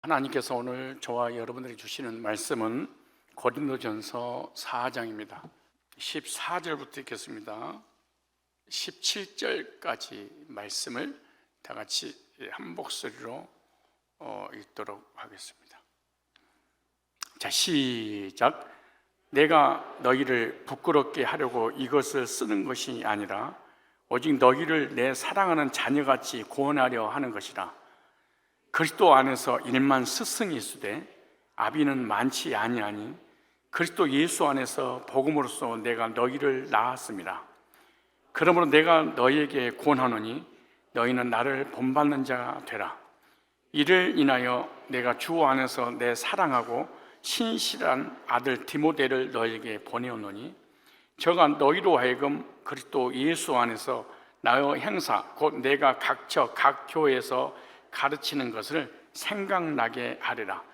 하나님께서 오늘 저와 여러분들이 주시는 말씀은 고린도전서 4장입니다. 14절부터 읽겠습니다. 17절까지 말씀을 다 같이 한 목소리로 읽도록 하겠습니다. 자, 시작. 내가 너희를 부끄럽게 하려고 이것을 쓰는 것이 아니라 오직 너희를 내 사랑하는 자녀같이 구원하려 하는 것이라. 그리스도 안에서 일만 스승이 있으되 아비는 많지 아니하니 그리스도 예수 안에서 복음으로써 내가 너희를 낳았습니다. 그러므로 내가 너희에게 권하노니 너희는 나를 본받는 자 되라. 이를 인하여 내가 주 안에서 내 사랑하고 신실한 아들 디모데를 너희에게 보내었노니 저가 너희로 하여금 그리스도 예수 안에서 나의 행사 곧 내가 각처 각 교회에서 가르치는 것을 생각나게 하리라.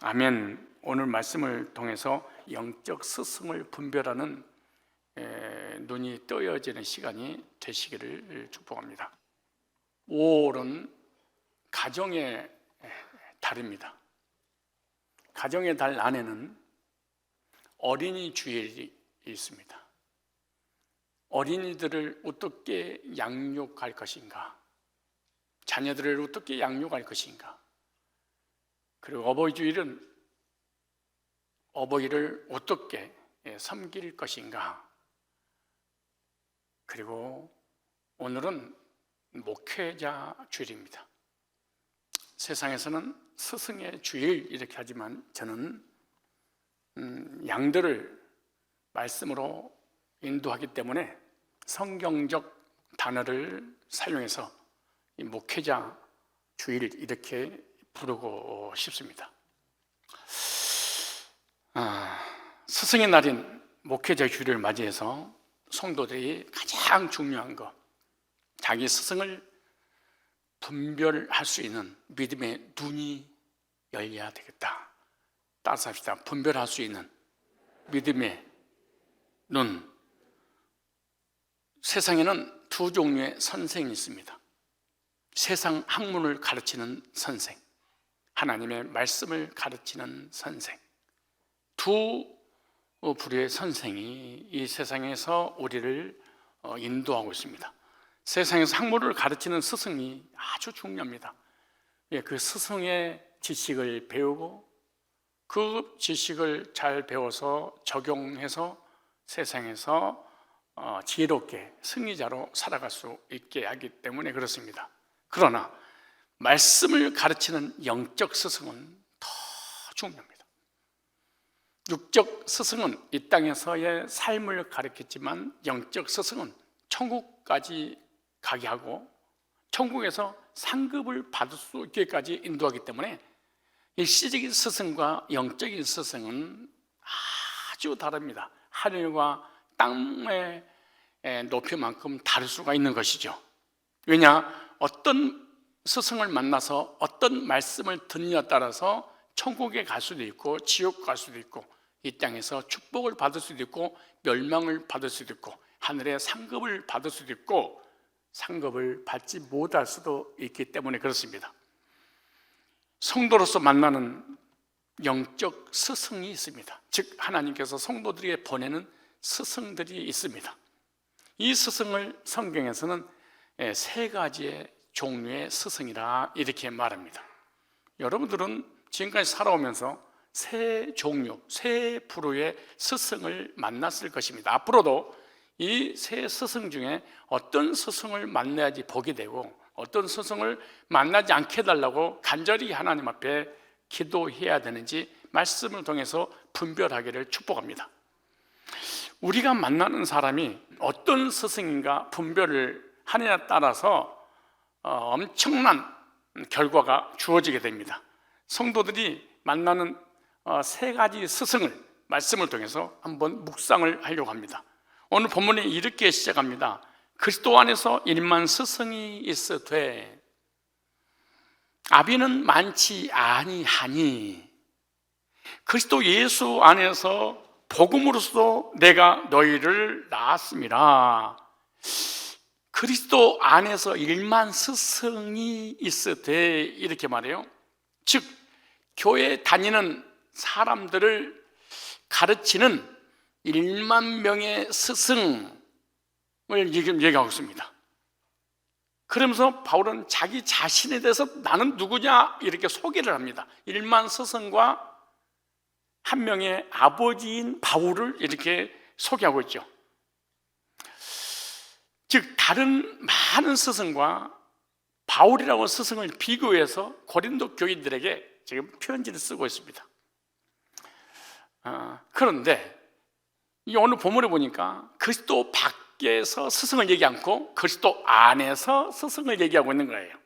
아멘. 오늘 말씀을 통해서 영적 스승을 분별하는 눈이 떠여지는 시간이 되시기를 축복합니다. 5월은 가정의 달입니다. 가정의 달 안에는 어린이 주일이 있습니다. 어린이들을 어떻게 양육할 것인가, 자녀들을 어떻게 양육할 것인가, 그리고 어버이 주일은 어버이를 어떻게 섬길 것인가, 그리고 오늘은 목회자 주일입니다. 세상에서는 스승의 주일 이렇게 하지만 저는 양들을 말씀으로 인도하기 때문에 성경적 단어를 사용해서 이 목회자 주일 이렇게 부르고 싶습니다. 스승의 날인 목회자 주일을 맞이해서 성도들이 가장 중요한 것, 자기 스승을 분별할 수 있는 믿음의 눈이 열려야 되겠다. 따라서 합시다. 분별할 수 있는 믿음의 눈. 세상에는 두 종류의 선생이 있습니다. 세상 학문을 가르치는 선생, 하나님의 말씀을 가르치는 선생. 두 부류의 선생이 이 세상에서 우리를 인도하고 있습니다. 세상에서 학문을 가르치는 스승이 아주 중요합니다. 그 스승의 지식을 배우고 그 지식을 잘 배워서 적용해서 세상에서 지혜롭게 승리자로 살아갈 수 있게 하기 때문에 그렇습니다. 그러나 말씀을 가르치는 영적 스승은 더 중요합니다. 육적 스승은 이 땅에서의 삶을 가르쳤지만 영적 스승은 천국까지 가게 하고 천국에서 상급을 받을 수 있게까지 인도하기 때문에 일시적인 스승과 영적인 스승은 아주 다릅니다. 하늘과 땅의 높이만큼 다를 수가 있는 것이죠. 왜냐? 어떤 스승을 만나서 어떤 말씀을 듣느냐에 따라서 천국에 갈 수도 있고 지옥 갈 수도 있고 이 땅에서 축복을 받을 수도 있고 멸망을 받을 수도 있고 하늘의 상급을 받을 수도 있고 상급을 받지 못할 수도 있기 때문에 그렇습니다. 성도로서 만나는 영적 스승이 있습니다. 즉 하나님께서 성도들에게 보내는 스승들이 있습니다. 이 스승을 성경에서는 세 가지의 종류의 스승이라 이렇게 말합니다. 여러분들은 지금까지 살아오면서 세 종류, 세 부류의 스승을 만났을 것입니다. 앞으로도 이 세 스승 중에 어떤 스승을 만나야지 복이 되고 어떤 스승을 만나지 않게 해달라고 간절히 하나님 앞에 기도해야 되는지 말씀을 통해서 분별하기를 축복합니다. 우리가 만나는 사람이 어떤 스승인가 분별을 하느냐에 따라서 엄청난 결과가 주어지게 됩니다. 성도들이 만나는 세 가지 스승을 말씀을 통해서 한번 묵상을 하려고 합니다. 오늘 본문이 이렇게 시작합니다. 그리스도 안에서 일만 스승이 있으되 아비는 많지 아니하니 그리스도 예수 안에서 복음으로써 내가 너희를 낳았습니다. 그리스도 안에서 일만 스승이 있으되 이렇게 말해요. 즉 교회에 다니는 사람들을 가르치는 1만 명의 스승을 지금 얘기하고 있습니다. 그러면서 바울은 자기 자신에 대해서 나는 누구냐 이렇게 소개를 합니다. 1만 스승과 한 명의 아버지인 바울을 이렇게 소개하고 있죠. 즉 다른 많은 스승과 바울이라고 스승을 비교해서 고린도 교인들에게 지금 편지를 쓰고 있습니다. 그런데 이 오늘 본문에 보니까 그리스도 밖에서 스승을 얘기 않고 그리스도 안에서 스승을 얘기하고 있는 거예요.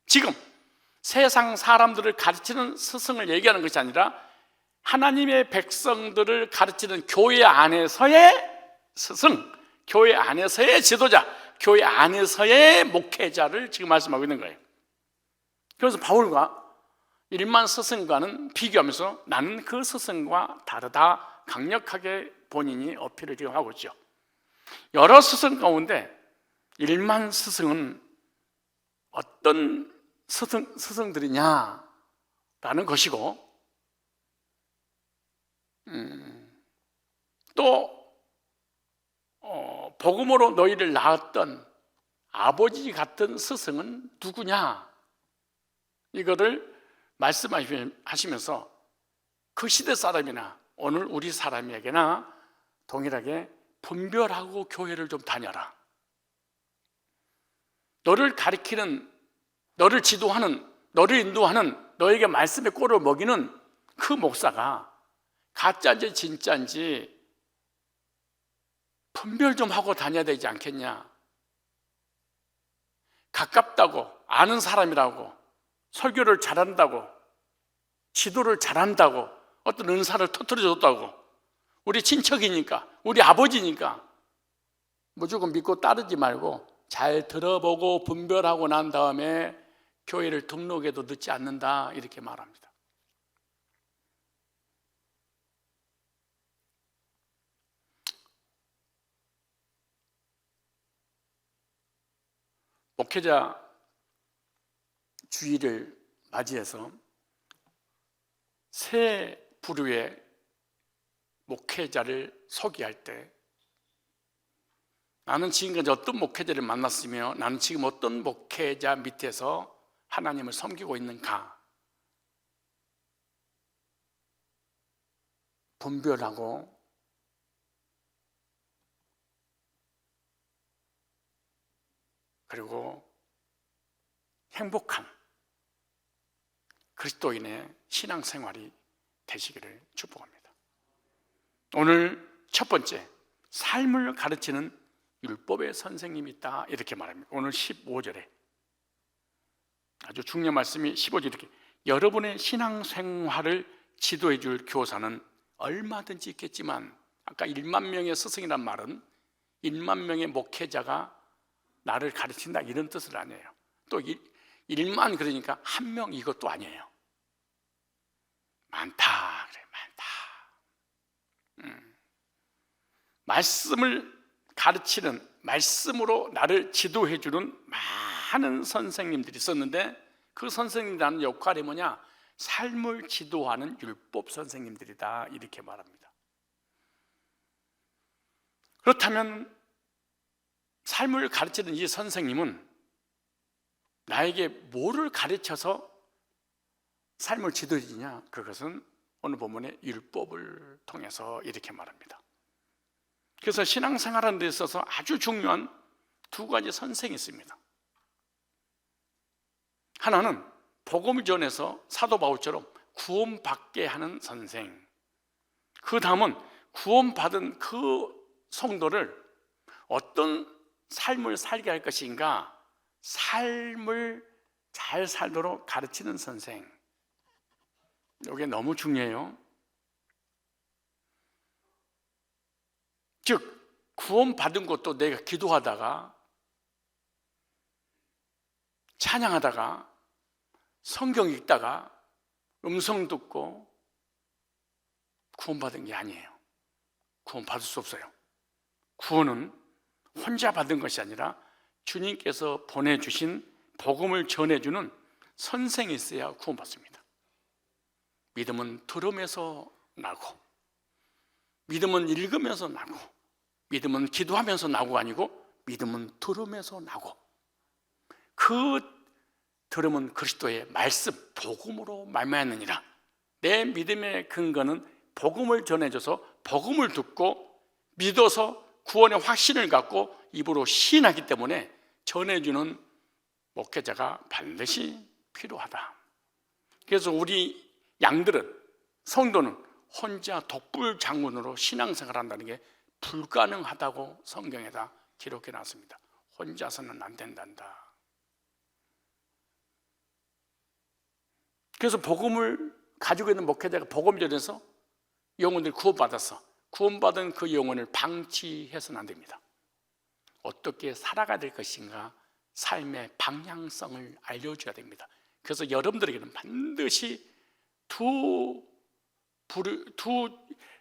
지금 세상 사람들을 가르치는 스승을 얘기하는 것이 아니라 하나님의 백성들을 가르치는 교회 안에서의 스승, 교회 안에서의 지도자, 교회 안에서의 목회자를 지금 말씀하고 있는 거예요. 그래서 바울과 1만 스승과는 비교하면서 나는 그 스승과 다르다 강력하게 본인이 어필을 지금 하고 있죠. 여러 스승 가운데 1만 스승은 어떤 스승들이냐라는 것이고, 또 복음으로 너희를 낳았던 아버지 같은 스승은 누구냐, 이거를 말씀하시면서 그 시대 사람이나 오늘 우리 사람에게나 동일하게 분별하고 교회를 좀 다녀라. 너를 가리키는, 너를 지도하는, 너를 인도하는, 너에게 말씀의 꼴을 먹이는 그 목사가 가짜인지 진짜인지 분별 좀 하고 다녀야 되지 않겠냐. 가깝다고, 아는 사람이라고, 설교를 잘한다고, 지도를 잘한다고, 어떤 은사를 터뜨려줬다고, 우리 친척이니까, 우리 아버지니까 무조건 믿고 따르지 말고 잘 들어보고 분별하고 난 다음에 교회를 등록해도 늦지 않는다, 이렇게 말합니다. 목회자 주일을 맞이해서 새 부류의 목회자를 소개할 때 나는 지금까지 어떤 목회자를 만났으며 나는 지금 어떤 목회자 밑에서 하나님을 섬기고 있는가 분별하고 그리고 행복한 그리스도인의 신앙생활이 되시기를 축복합니다. 오늘 첫 번째, 삶을 가르치는 율법의 선생님이 있다, 이렇게 말합니다. 오늘 15절에 아주 중요한 말씀이 15절 이렇게, 여러분의 신앙생활을 지도해 줄 교사는 얼마든지 있겠지만, 아까 1만 명의 스승이란 말은 1만 명의 목회자가 나를 가르친다 이런 뜻은 아니에요. 또 1만 그러니까 한 명 이것도 아니에요. 많다 그래, 많다. 말씀을 가르치는, 말씀으로 나를 지도해 주는 많은 선생님들이 있었는데 그 선생님이라는 역할이 뭐냐? 삶을 지도하는 율법 선생님들이다, 이렇게 말합니다. 그렇다면 삶을 가르치는 이 선생님은 나에게 뭐를 가르쳐서 삶을 지도해 주냐? 그것은 오늘 본문의 율법을 통해서 이렇게 말합니다. 그래서 신앙생활하는 데 있어서 아주 중요한 두 가지 선생이 있습니다. 하나는 복음을 전해서 사도 바울처럼 구원받게 하는 선생, 그 다음은 구원받은 그 성도를 어떤 삶을 살게 할 것인가, 삶을 잘 살도록 가르치는 선생. 이게 너무 중요해요. 즉 구원받은 것도 내가 기도하다가 찬양하다가 성경 읽다가 음성 듣고 구원받은 게 아니에요. 구원받을 수 없어요. 구원은 혼자 받은 것이 아니라 주님께서 보내주신 복음을 전해주는 선생이 있어야 구원받습니다. 믿음은 들음에서 나고, 믿음은 읽으면서 나고, 믿음은 기도하면서 나고가 아니고 믿음은 들음에서 나고, 그 들음은 그리스도의 말씀, 복음으로 말미암느니라. 내 믿음의 근거는 복음을 전해줘서 복음을 듣고 믿어서 구원의 확신을 갖고 입으로 시인하기 때문에 전해주는 목회자가 반드시 필요하다. 그래서 우리 양들은, 성도는 혼자 독불 장군으로 신앙생활 한다는 게 불가능하다고 성경에다 기록해 놨습니다. 혼자서는 안 된단다. 그래서 복음을 가지고 있는 목회자가 복음 전해서 영혼들이 구원받아서 구원받은 그 영혼을 방치해서는 안 됩니다. 어떻게 살아가야 될 것인가, 삶의 방향성을 알려줘야 됩니다. 그래서 여러분들에게는 반드시 두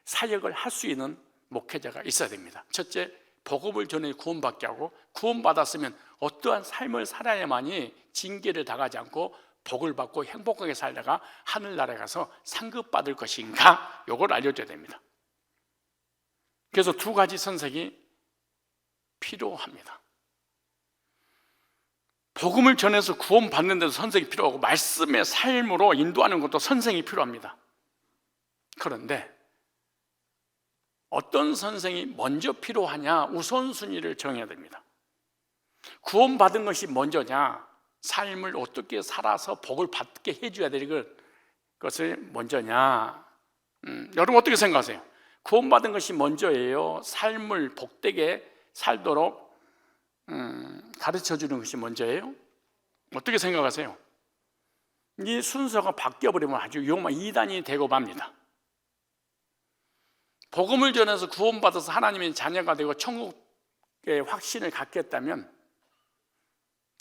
사역을 할 수 있는 목회자가 있어야 됩니다. 첫째, 복음을 전해 구원받게 하고, 구원받았으면 어떠한 삶을 살아야만이 징계를 당하지 않고 복을 받고 행복하게 살다가 하늘나라에 가서 상급받을 것인가, 이걸 알려줘야 됩니다. 그래서 두 가지 선택이 필요합니다. 복음을 전해서 구원받는 데도 선생이 필요하고, 말씀의 삶으로 인도하는 것도 선생이 필요합니다. 그런데 어떤 선생이 먼저 필요하냐, 우선순위를 정해야 됩니다. 구원받은 것이 먼저냐, 삶을 어떻게 살아서 복을 받게 해줘야 될 것을 먼저냐. 여러분 어떻게 생각하세요? 구원받은 것이 먼저예요? 삶을 복되게 살도록 가르쳐주는 것이 먼저예요? 어떻게 생각하세요? 이 순서가 바뀌어버리면 아주 위험한 이단이 되고 맙니다. 복음을 전해서 구원받아서 하나님의 자녀가 되고 천국의 확신을 갖겠다면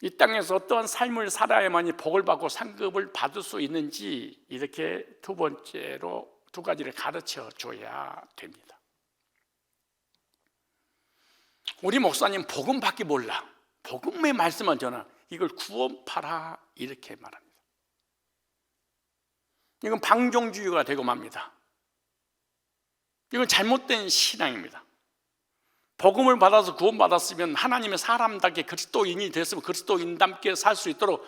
이 땅에서 어떠한 삶을 살아야만이 복을 받고 상급을 받을 수 있는지, 이렇게 두 번째로 두 가지를 가르쳐 줘야 됩니다. 우리 목사님 복음밖에 몰라, 복음의 말씀만 전하, 이걸 구원파라 이렇게 말합니다. 이건 방종주의가 되고 맙니다. 이건 잘못된 신앙입니다. 복음을 받아서 구원받았으면 하나님의 사람답게 그리스도인이 됐으면 그리스도인답게 살 수 있도록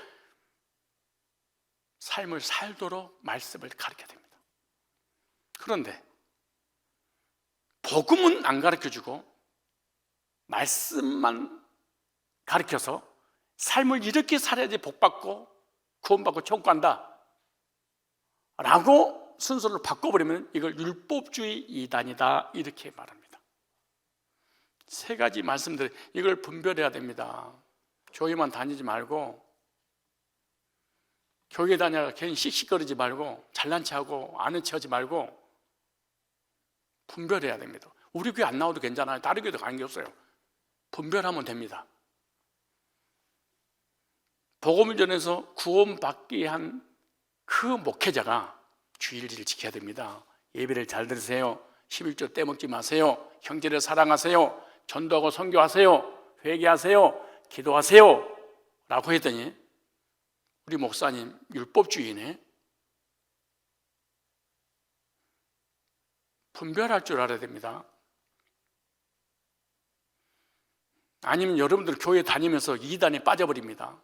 삶을 살도록 말씀을 가르쳐야 됩니다. 그런데 복음은 안 가르쳐주고 말씀만 가르쳐서 삶을 이렇게 살아야지 복받고 구원받고 천국 간다 라고 순서를 바꿔버리면 이걸 율법주의 이단이다 이렇게 말합니다. 세 가지 말씀들, 이걸 분별해야 됩니다. 교회만 다니지 말고, 교회 다녀가 괜히 씩씩거리지 말고, 잘난 체하고 아는 체하지 말고 분별해야 됩니다. 우리 교회 안 나와도 괜찮아요. 다른 교회도 관계없어요. 분별하면 됩니다. 복음을 전해서 구원받게 한 그 목회자가 주일을 지켜야 됩니다. 예배를 잘 들으세요. 11조 떼먹지 마세요. 형제를 사랑하세요. 전도하고 선교하세요. 회개하세요. 기도하세요 라고 했더니 우리 목사님 율법주의네. 분별할 줄 알아야 됩니다. 아니면 여러분들 교회 다니면서 이단에 빠져버립니다.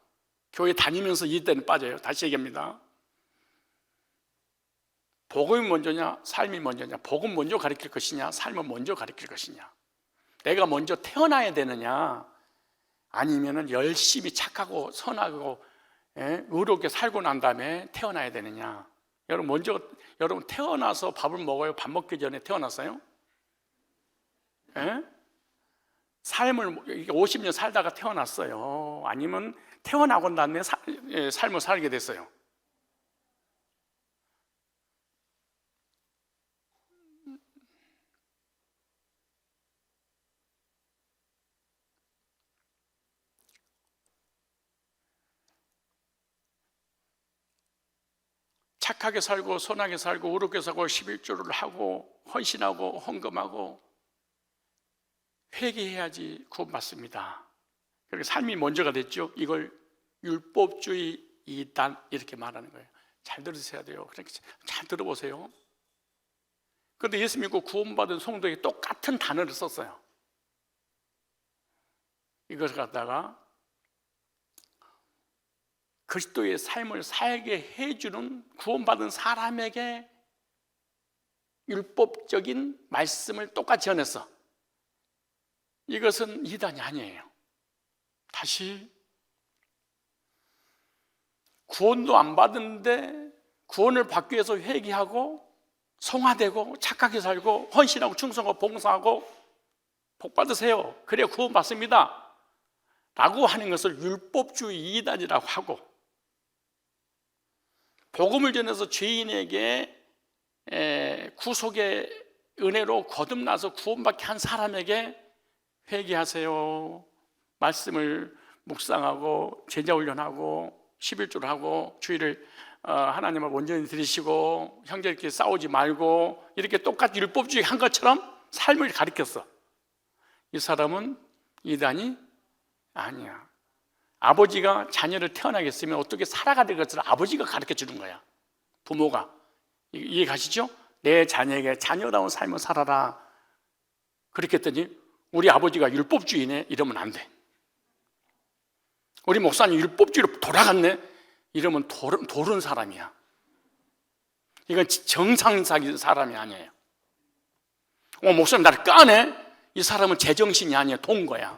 교회 다니면서 이단에 빠져요. 다시 얘기합니다. 복음이 먼저냐, 삶이 먼저냐, 복음 먼저 가르칠 것이냐, 삶은 먼저 가르칠 것이냐, 내가 먼저 태어나야 되느냐, 아니면 열심히 착하고 선하고 의롭게 살고 난 다음에 태어나야 되느냐. 여러분 태어나서 밥을 먹어요? 밥 먹기 전에 태어났어요? 삶을 50년 살다가 태어났어요? 아니면 태어나고 난 다음에 삶을 살게 됐어요? 착하게 살고 선하게 살고 의롭게 살고 11조를 하고 헌신하고 헌금하고 회개해야지 구원받습니다. 그렇게 삶이 먼저가 됐죠. 이걸 율법주의 이단 이렇게 말하는 거예요. 잘 들으셔야 돼요. 그러니까 잘 들어보세요. 그런데 예수 믿고 구원받은 성도에게 똑같은 단어를 썼어요. 이것을 갖다가 그리스도의 삶을 살게 해주는 구원받은 사람에게 율법적인 말씀을 똑같이 전했어. 이것은 이단이 아니에요. 다시 구원도 안 받았는데 구원을 받기 위해서 회개하고 성화되고 착하게 살고 헌신하고 충성하고 봉사하고 복 받으세요. 그래야 구원 받습니다 라고 하는 것을 율법주의 이단이라고 하고, 복음을 전해서 죄인에게 구속의 은혜로 거듭나서 구원받게 한 사람에게 회개하세요, 말씀을 묵상하고 제자훈련하고 11조를 하고 주의를 하나님을 온전히 드리시고 형제끼리 싸우지 말고, 이렇게 똑같이 율법주의 한 것처럼 삶을 가르쳤어. 이 사람은 이단이 아니야. 아버지가 자녀를 태어나게 했으면 어떻게 살아가야 될 것을 아버지가 가르쳐 주는 거야. 부모가. 이해 가시죠? 내 자녀에게 자녀다운 삶을 살아라. 그렇게 했더니 우리 아버지가 율법주의네 이러면 안 돼. 우리 목사님 율법주의로 돌아갔네 이러면 도른 사람이야. 이건 정상적인 사람이 아니에요. 목사님 나를 까네? 이 사람은 제정신이 아니야. 돈 거야.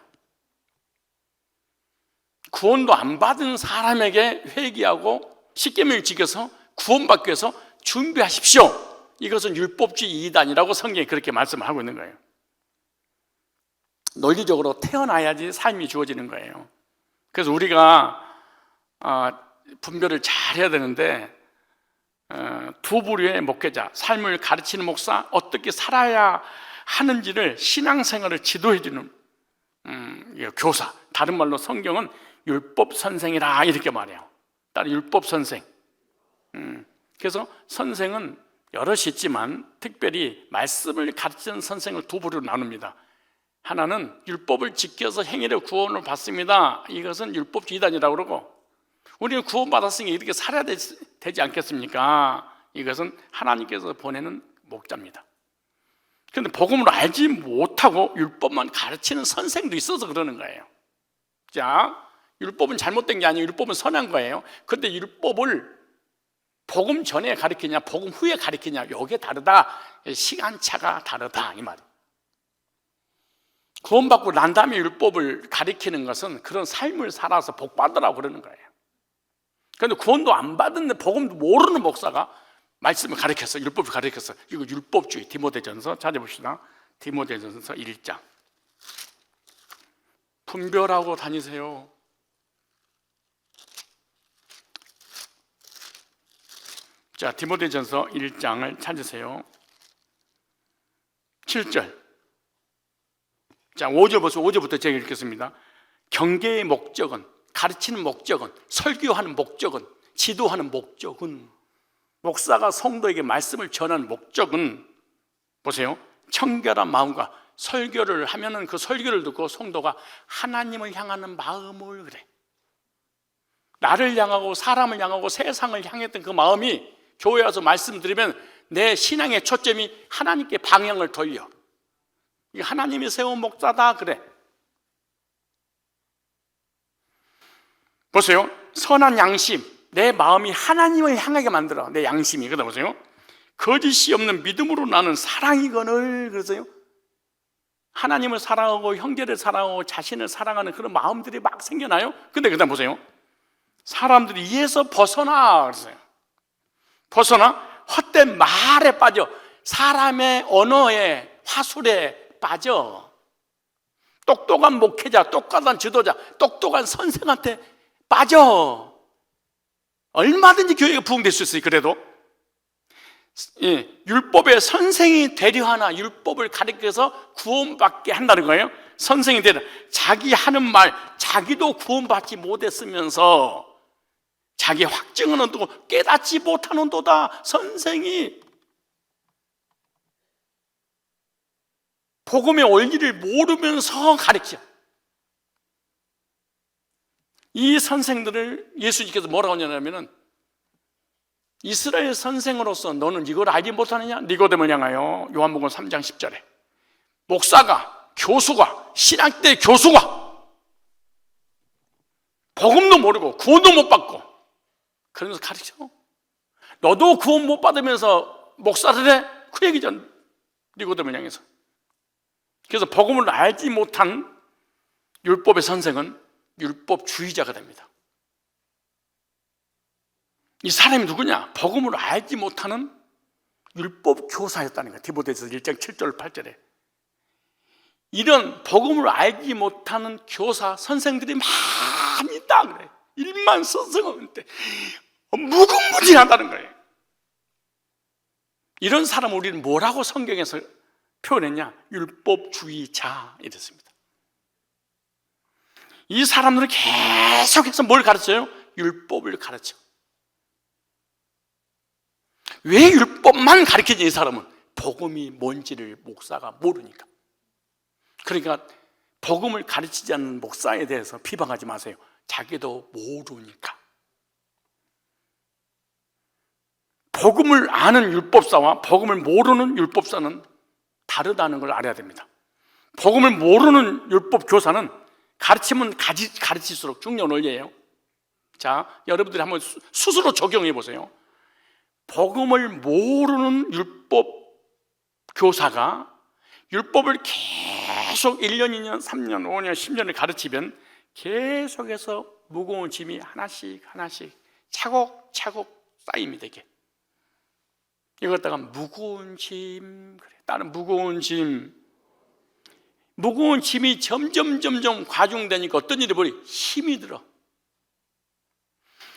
구원도 안 받은 사람에게 회개하고 십계명을 지켜서 구원받기 위해서 준비하십시오. 이것은 율법주의 이단이라고 성경이 그렇게 말씀을 하고 있는 거예요. 논리적으로 태어나야지 삶이 주어지는 거예요. 그래서 우리가 분별을 잘 해야 되는데, 두 부류의 목회자, 삶을 가르치는 목사, 어떻게 살아야 하는지를 신앙생활을 지도해주는 교사, 다른 말로 성경은 율법 선생이라 이렇게 말해요. 따로 율법 선생. 그래서 선생은 여럿이 있지만 특별히 말씀을 가르치는 선생을 두 부류로 나눕니다. 하나는 율법을 지켜서 행위로 구원을 받습니다. 이것은 율법주의 이단이라고 그러고, 우리는 구원받았으니 이렇게 살아야 되지 않겠습니까? 이것은 하나님께서 보내는 목자입니다. 그런데 복음을 알지 못하고 율법만 가르치는 선생도 있어서 그러는 거예요. 자, 율법은 잘못된 게 아니에요. 율법은 선한 거예요. 그런데 율법을 복음 전에 가르치냐 복음 후에 가르치냐, 이게 다르다. 시간차가 다르다 이 말이에요. 구원받고 난 다음에 율법을 가르치는 것은 그런 삶을 살아서 복 받으라고 그러는 거예요. 그런데 구원도 안 받았는데 복음도 모르는 목사가 말씀을 가르쳤어. 율법을 가르쳤어. 이거 율법주의. 디모데전서 찾아봅시다. 디모데전서 1장. 분별하고 다니세요. 자, 디모데전서 1장을 찾으세요. 7절. 자, 5절 보세요. 5절부터 제가 읽겠습니다. 경계의 목적은, 가르치는 목적은, 설교하는 목적은, 지도하는 목적은, 목사가 성도에게 말씀을 전하는 목적은, 보세요, 청결한 마음과, 설교를 하면은 그 설교를 듣고 성도가 하나님을 향하는 마음을, 그래, 나를 향하고 사람을 향하고 세상을 향했던 그 마음이 교회 와서 말씀 드리면 내 신앙의 초점이 하나님께 방향을 돌려. 이게 하나님이 세운 목자다, 그래. 보세요. 선한 양심, 내 마음이 하나님을 향하게 만들어. 내 양심이. 그러다 보세요. 거짓이 없는 믿음으로 나는 사랑이거늘. 그래서요, 하나님을 사랑하고 형제를 사랑하고 자신을 사랑하는 그런 마음들이 막 생겨나요. 근데 그다음 보세요. 사람들이 이에서 벗어나. 그랬어요. 벗어나 헛된 말에 빠져, 사람의 언어에, 화술에 빠져. 똑똑한 목회자, 똑똑한 지도자, 똑똑한 선생한테 빠져. 얼마든지 교회가 부흥될 수 있어요. 그래도 율법의 선생이 되려 하나, 율법을 가르쳐서 구원받게 한다는 거예요. 선생이 되려, 자기 하는 말, 자기도 구원받지 못했으면서 자기 확증은 어떻고 깨닫지 못하는도다. 선생이 복음의 원리를 모르면서 가르쳐. 이 선생들을 예수님께서 뭐라고 하냐면은 이스라엘 선생으로서 너는 이걸 알지 못하느냐? 니고데모를 향하여 요한복음 3장 10절에 목사가, 교수가, 신학대 교수가 복음도 모르고 구원도 못 받고 그러면서 가르쳐. 너도 구원 못 받으면서 목사를 해? 그 얘기죠. 니고데모를 향해서. 그래서 복음을 알지 못한 율법의 선생은 율법주의자가 됩니다. 이 사람이 누구냐? 복음을 알지 못하는 율법 교사였다는 거예요. 디모데서 1장 7절 8절에 이런 복음을 알지 못하는 교사 선생들이 많이 있다 그래. 1만 선생한테 무궁무진하다는 거예요. 이런 사람 우리는 뭐라고 성경에서 표현했냐? 율법주의자 이랬습니다. 이 사람들은 계속해서 뭘 가르쳐요? 율법을 가르쳐. 왜 율법만 가르치지? 이 사람은 복음이 뭔지를 목사가 모르니까. 그러니까 복음을 가르치지 않는 목사에 대해서 비방하지 마세요. 자기도 모르니까. 복음을 아는 율법사와 복음을 모르는 율법사는 다르다는 걸 알아야 됩니다. 복음을 모르는 율법 교사는 가르치면 가르칠수록 중요한 원리예요. 자, 여러분들이 한번 스스로 적용해 보세요. 복음을 모르는 율법 교사가 율법을 계속 1년, 2년, 3년, 5년, 10년을 가르치면 계속해서 무거운 짐이 하나씩 차곡차곡 쌓입니다. 이게 이걸 갖다가 무거운 짐, 그래. 나는 무거운 짐이 점점 과중되니까 어떤 일이 벌이 힘이 들어.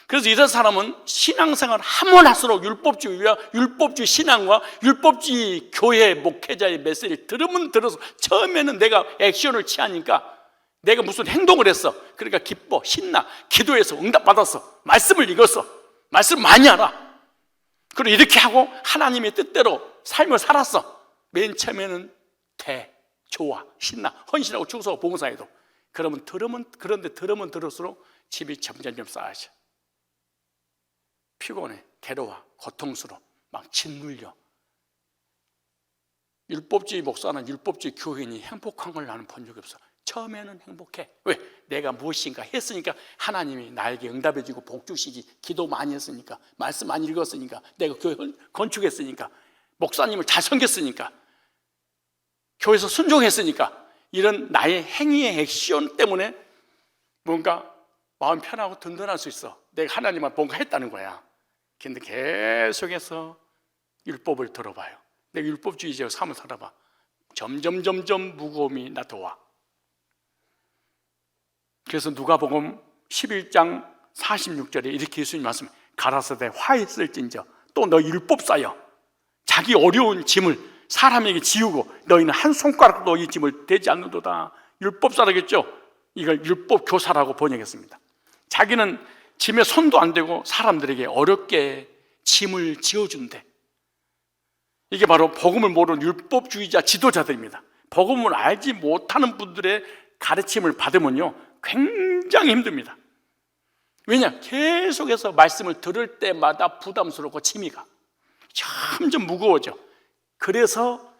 그래서 이런 사람은 신앙생활 하면 할수록 율법주의와 율법주의 신앙과 율법주의 교회 목회자의 메시지를 들으면 들어서 처음에는 내가 액션을 취하니까 내가 무슨 행동을 했어. 그러니까 기뻐, 신나, 기도해서 응답받았어, 말씀을 읽었어, 말씀 많이 알아. 그리고 이렇게 하고 하나님의 뜻대로 삶을 살았어. 맨 처음에는 좋아, 신나, 헌신하고 충성하고 봉사해도 그런데 들으면 들을수록 집이 점점 쌓여져. 피곤해, 괴로워, 고통스러워, 막 짓눌려. 율법주의 목사나 율법주의 교인이 행복한 걸 나는 본 적이 없어. 처음에는 행복해. 왜? 내가 무엇인가 했으니까 하나님이 나에게 응답해 주고 복 주시지. 기도 많이 했으니까, 말씀 많이 읽었으니까, 내가 교회 건축했으니까, 목사님을 잘 섬겼으니까, 교회에서 순종했으니까, 이런 나의 행위의 액션 때문에 뭔가 마음 편하고 든든할 수 있어. 내가 하나님한테 뭔가 했다는 거야. 근데 계속해서 율법을 들어봐요. 내가 율법주의자로 삶을 살아봐. 점점 무거움이 나타와. 그래서 누가복음 11장 46절에 이렇게 예수님 말씀, 가라사대 화했을진저 또 너 율법사여 자기 어려운 짐을 사람에게 지우고 너희는 한 손가락도 이 짐을 대지 않는도다. 율법사라겠죠. 이걸 율법교사라고 번역했습니다. 자기는 짐에 손도 안 대고 사람들에게 어렵게 짐을 지어준대. 이게 바로 복음을 모르는 율법주의자 지도자들입니다. 복음을 알지 못하는 분들의 가르침을 받으면요 굉장히 힘듭니다. 왜냐? 계속해서 말씀을 들을 때마다 부담스럽고 짐이 가. 점점 무거워져. 그래서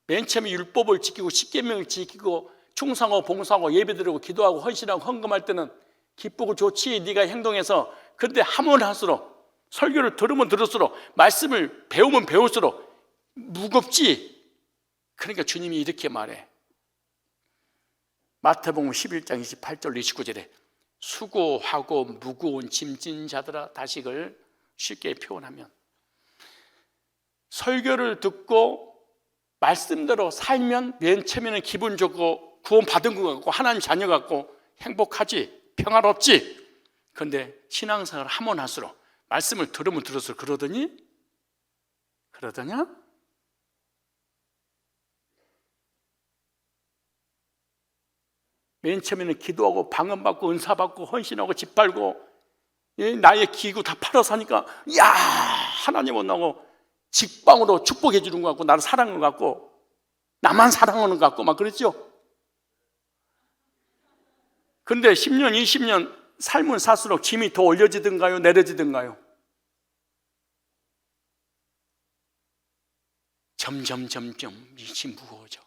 맨 처음에 율법을 지키고 십계명을 지키고 충성하고 봉사하고 예배드리고 기도하고 헌신하고 헌금할 때는 기쁘고 좋지, 네가 행동해서. 그런데 하면 할수록, 설교를 들으면 들을수록, 말씀을 배우면 배울수록 무겁지. 그러니까 주님이 이렇게 말해. 마태복음 11장 28절 29절에 수고하고 무거운 짐진 자들아, 다시글 쉽게 표현하면 설교를 듣고 말씀대로 살면 맨 처음에는 기분 좋고 구원 받은 것 같고 하나님 자녀 같고 행복하지, 평화롭지. 그런데 신앙생활을 하면 할수록, 말씀을 들으면 들을수록 그러더냐? 맨 처음에는 기도하고 방언받고 은사받고 헌신하고 집 팔고 나의 기구 다 팔아서 하니까 야, 하나님은 나고 직방으로 축복해 주는 것 같고 나를 사랑하는 것 같고 나만 사랑하는 것 같고 막 그랬죠. 근데 10년 20년 삶을 살수록 짐이 더 올려지든가요, 내려지든가요? 점점 이치 무거워져.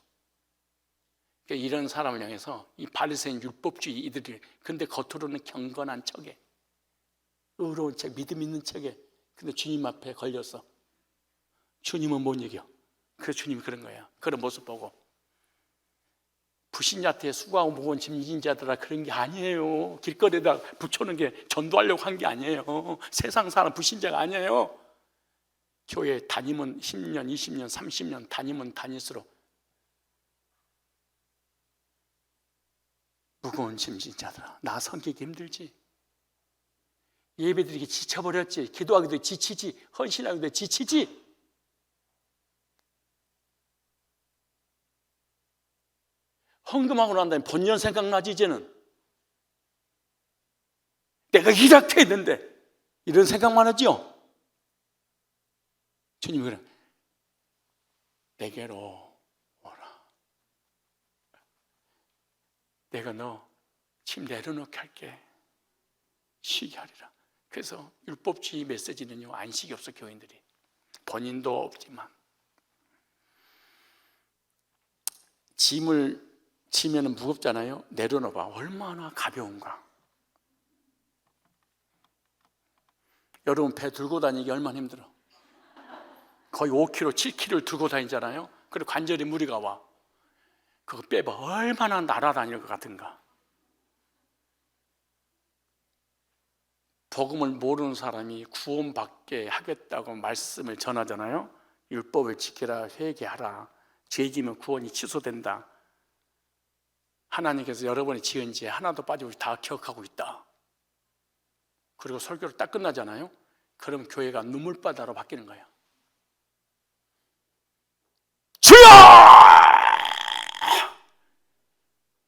그러니까 이런 사람을 향해서 이 바리새인 율법주의 이들이, 근데 겉으로는 경건한 척에, 의로운 척, 믿음 있는 척에, 근데 주님 앞에 걸려서 주님은 못 이겨. 그래서 주님이 그런 거야. 그런 모습 보고 불신자한테 수고하고 무거운 짐 지닌 자들아, 그런 게 아니에요. 길거리에다 붙여놓은 게 전도하려고 한 게 아니에요. 세상 사람 불신자가 아니에요. 교회 다니면 10년, 20년, 30년 다니면 다닐수록 무거운 짐 지닌 자들아, 나 섬기기 힘들지, 예배드리기 지쳐버렸지, 기도하기도 지치지, 헌신하기도 지치지. 헌금하고 난 다음에 본년 생각나지. 이제는 내가 이렇게 했는데 이런 생각만 하죠. 주님이 그래, 내게로 오라. 내가 너 짐 내려놓게 할게. 쉬게 하리라. 그래서 율법주의 메시지는요, 안식이 없어. 교인들이 본인도 없지만 짐을 지면 무겁잖아요. 내려놓아봐. 얼마나 가벼운가. 여러분 배 들고 다니기 얼마나 힘들어. 거의 5kg, 7kg를 들고 다니잖아요. 그리고 관절에 무리가 와. 그거 빼봐. 얼마나 날아다닐 것 같은가. 복음을 모르는 사람이 구원받게 하겠다고 말씀을 전하잖아요. 율법을 지키라, 회개하라, 죄지면 구원이 취소된다. 하나님께서 여러분이 지은 죄 하나도 빠짐없이 다 기억하고 있다. 그리고 설교를 딱 끝나잖아요. 그럼 교회가 눈물바다로 바뀌는 거예요. 주여!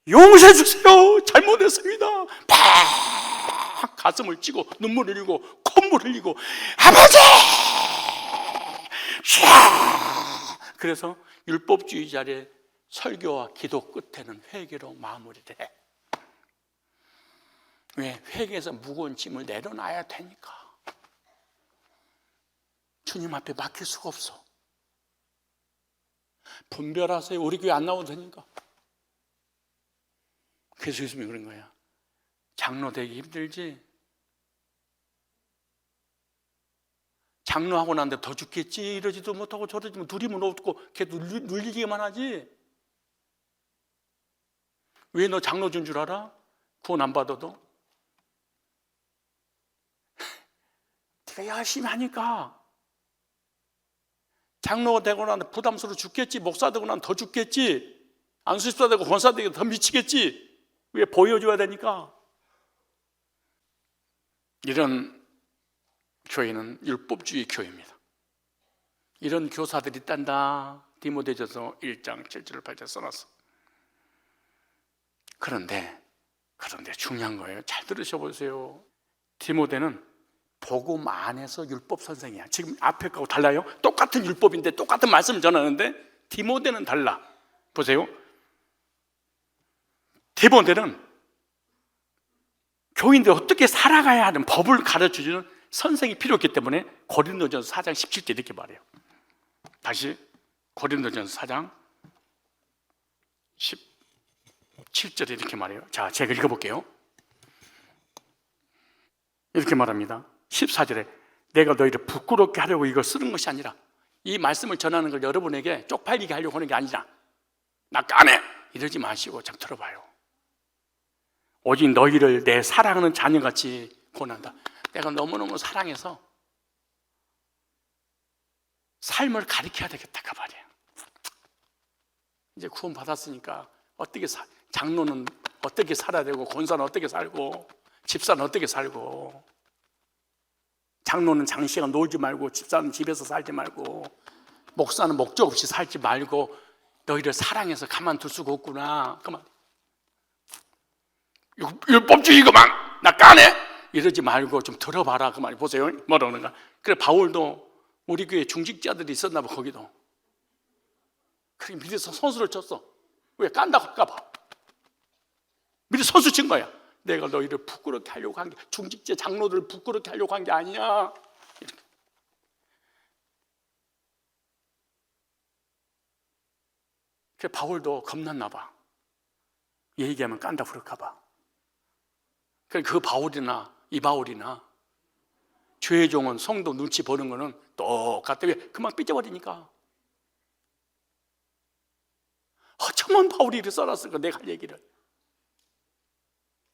용서해 주세요. 잘못했습니다. 팍 가슴을 찌고 눈물을 흘리고 콧물을 흘리고 아버지! 그래서 율법주의자의 설교와 기도 끝에는 회개로 마무리돼. 왜? 회개에서 무거운 짐을 내려놔야 되니까. 주님 앞에 맡길 수가 없어. 분별하세요. 우리 교회 안 나와도 되니까. 그래서 예수님이 그런 거야. 장로 되기 힘들지? 장로하고 난데 더 죽겠지? 이러지도 못하고 저러지도 못하고 누리면 없고 걔도 눌리기만 하지. 왜 너 장로 준 줄 알아? 구원 안 받아도? 네가 열심히 하니까. 장로가 되고 나면 부담스러워 죽겠지. 목사 되고 나면 더 죽겠지. 안수집사 되고 권사 되고 더 미치겠지. 왜? 보여줘야 되니까. 이런 교회는 율법주의 교회입니다. 이런 교사들이 있단다. 디모데전서 1장 7절 8절 써놨어. 그런데 중요한 거예요. 잘 들으셔보세요. 디모데는 복음 안에서 율법 선생이야. 지금 앞에 거하고 달라요. 똑같은 율법인데 똑같은 말씀을 전하는데 디모데는 달라. 보세요. 디모데는 교인들이 어떻게 살아가야 하는 법을 가르쳐주는 선생이 필요했기 때문에 고린도전서 4장 17절 이렇게 말해요. 다시 고린도전서 4장 17절에 이렇게 말해요. 자, 제가 읽어볼게요. 이렇게 말합니다. 14절에 내가 너희를 부끄럽게 하려고 이걸 쓰는 것이 아니라, 이 말씀을 전하는 걸 여러분에게 쪽팔리게 하려고 하는 게 아니라, 나 까네! 이러지 마시고 잘 들어봐요. 오직 너희를 내 사랑하는 자녀같이 권한다. 내가 너무너무 사랑해서 삶을 가르쳐야 되겠다 그 말이에요. 이제 구원 받았으니까 장로는 어떻게 살아야 되고, 권사는 어떻게 살고, 집사는 어떻게 살고, 장로는 장시간 놀지 말고, 집사는 집에서 살지 말고, 목사는 목적 없이 살지 말고, 너희를 사랑해서 가만둘 수가 없구나 그 말. 율법주의구만, 나 까네! 이러지 말고 좀 들어봐라 그 말이. 보세요 뭐라 그러는가. 그래 바울도 우리 교회 중직자들이 있었나 봐. 거기도 그렇게 미리서 선수를 쳤어. 왜? 깐다고 할까봐 미리 선수 친 거야. 내가 너희를 부끄럽게 하려고 한 게, 중직자 장로들을 부끄럽게 하려고 한 게 아니야. 이렇게. 그 바울도 겁났나 봐. 얘기하면 깐다 부를까 봐. 그 바울이나 이 바울이나 죄의 종은 성도 눈치 보는 거는 똑같아. 왜? 그만 삐져버리니까. 어쩌면 바울이 이렇게 써놨을까, 내가 할 얘기를.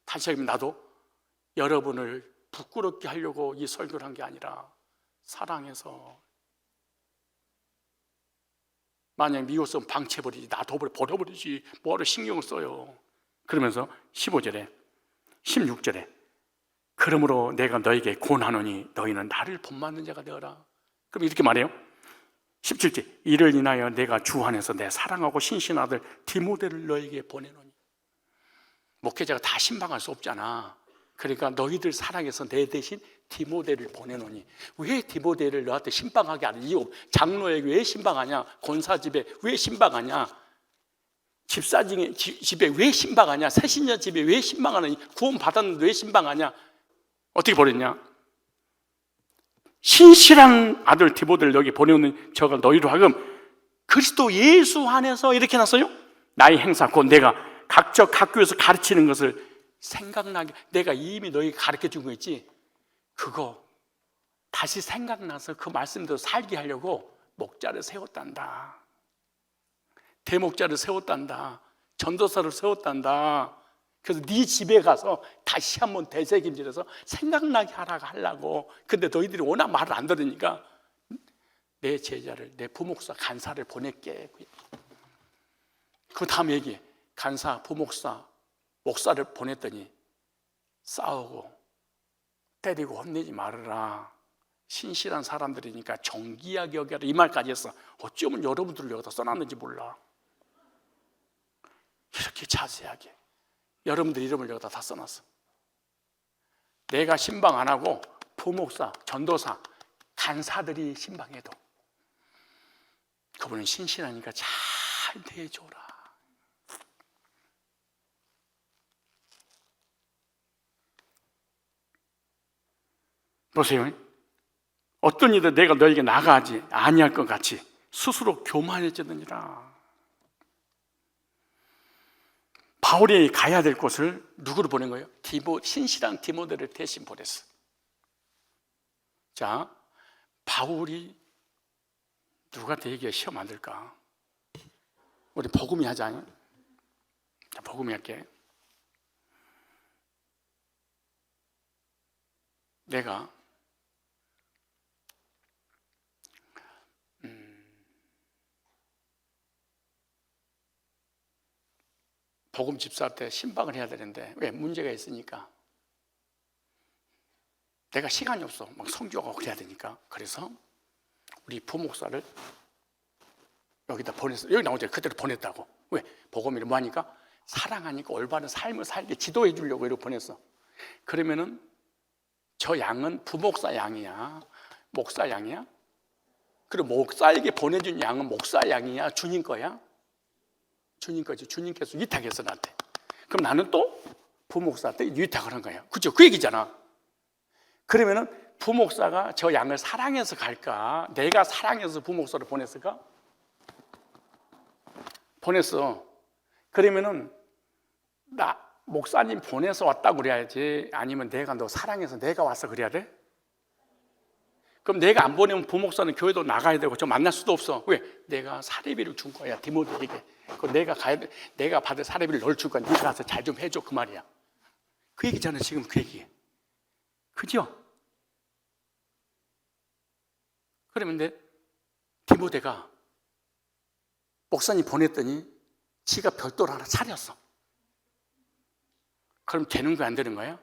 다시 얘기하면 나도 여러분을 부끄럽게 하려고 이 설교를 한 게 아니라 사랑해서. 만약 미웠으면 방치해버리지, 놔둬버려, 버려버리지, 뭐하러 신경을 써요. 그러면서 15절에 16절에 그러므로 내가 너에게 권하노니 너희는 나를 본받는 자가 되어라. 그럼 이렇게 말해요. 17절 이를 인하여 내가 주 안에서 내 사랑하고 신실한 아들 디모데를 너에게 보내노니. 목회자가 다 신방할 수 없잖아. 그러니까 너희들 사랑해서 내 대신 디모데를 보내노니. 왜 디모데를 너한테 신방하게 하는 이유? 장로에게 왜 신방하냐? 권사집에 왜 신방하냐? 집에 왜 신방하냐? 새신자 집에 왜 신방하느냐? 구원 받았는데 왜 신방하냐? 어떻게 보냈냐? 신실한 아들 디모데를 여기 보내오는 저가 너희로 하여금 그리스도 예수 안에서 이렇게 해놨어요. 나의 행사 곧 내가 각적 학교에서 가르치는 것을 생각나게, 내가 이미 너희에게 가르쳐 준 거 있지? 그거 다시 생각나서 그 말씀대로 살게 하려고 목자를 세웠단다. 대목자를 세웠단다. 전도사를 세웠단다. 그래서 네 집에 가서 다시 한번 되새김질해서 생각나게 하려고. 근데 너희들이 워낙 말을 안 들으니까 내 제자를, 내 부목사 간사를 보낼게. 그 다음 얘기해. 간사, 부목사, 목사를 보냈더니 싸우고 때리고 혼내지 말아라. 신실한 사람들이니까 정기하게 여겨라. 이 말까지 했어. 어쩌면 여러분들을 여기다 써놨는지 몰라. 이렇게 자세하게 여러분들 이름을 여기다 다 써놨어. 내가 신방 안 하고 부목사, 전도사, 간사들이 신방해도 그분은 신실하니까 잘 대해줘라. 보세요. 어떤 이들 내가 너에게 나가지 아니할 것 같이 스스로 교만해지느니라. 바울이 가야 될 곳을 누구로 보낸 거예요? 신실한 디모데를 대신 보냈어. 자, 바울이 누구한테 얘기해 시험 안 될까? 우리 복음이 하자. 자, 복음이 할게. 내가 복음 집사할 때 신방을 해야 되는데 왜? 문제가 있으니까. 내가 시간이 없어. 막 성교하고 그래야 되니까. 그래서 우리 부목사를 여기다 보냈어. 여기 나오죠. 그대로 보냈다고. 왜? 복음을 뭐 하니까? 사랑하니까 올바른 삶을 살게 지도해 주려고 이렇게 보냈어. 그러면은 저 양은 부목사 양이야? 목사 양이야? 그리고 목사에게 보내준 양은 목사 양이야? 주님 거야? 주님 거지. 주님께서 위탁했어 나한테. 그럼 나는 또 부목사한테 위탁을 한 거야. 그죠? 그 얘기잖아. 그러면은 부목사가 저 양을 사랑해서 갈까? 내가 사랑해서 부목사를 보냈을까? 보냈어. 그러면은 나 목사님 보내서 왔다고 그래야지, 아니면 내가 너 사랑해서 내가 와서 그래야 돼? 그럼 내가 안 보내면 부목사는 교회도 나가야 되고 저 만날 수도 없어. 왜? 내가 사례비를 준 거야 디모데에게. 그 내가 가야 돼. 내가 받을 사례비를 널 줄 거야. 네가 가서 잘 좀 해줘. 그 말이야. 그 얘기잖아 지금. 그 얘기. 그죠? 그러면 내 디모데가 목사님 보냈더니 지가 별도로 하나 차렸어. 그럼 되는 거야 안 되는 거야?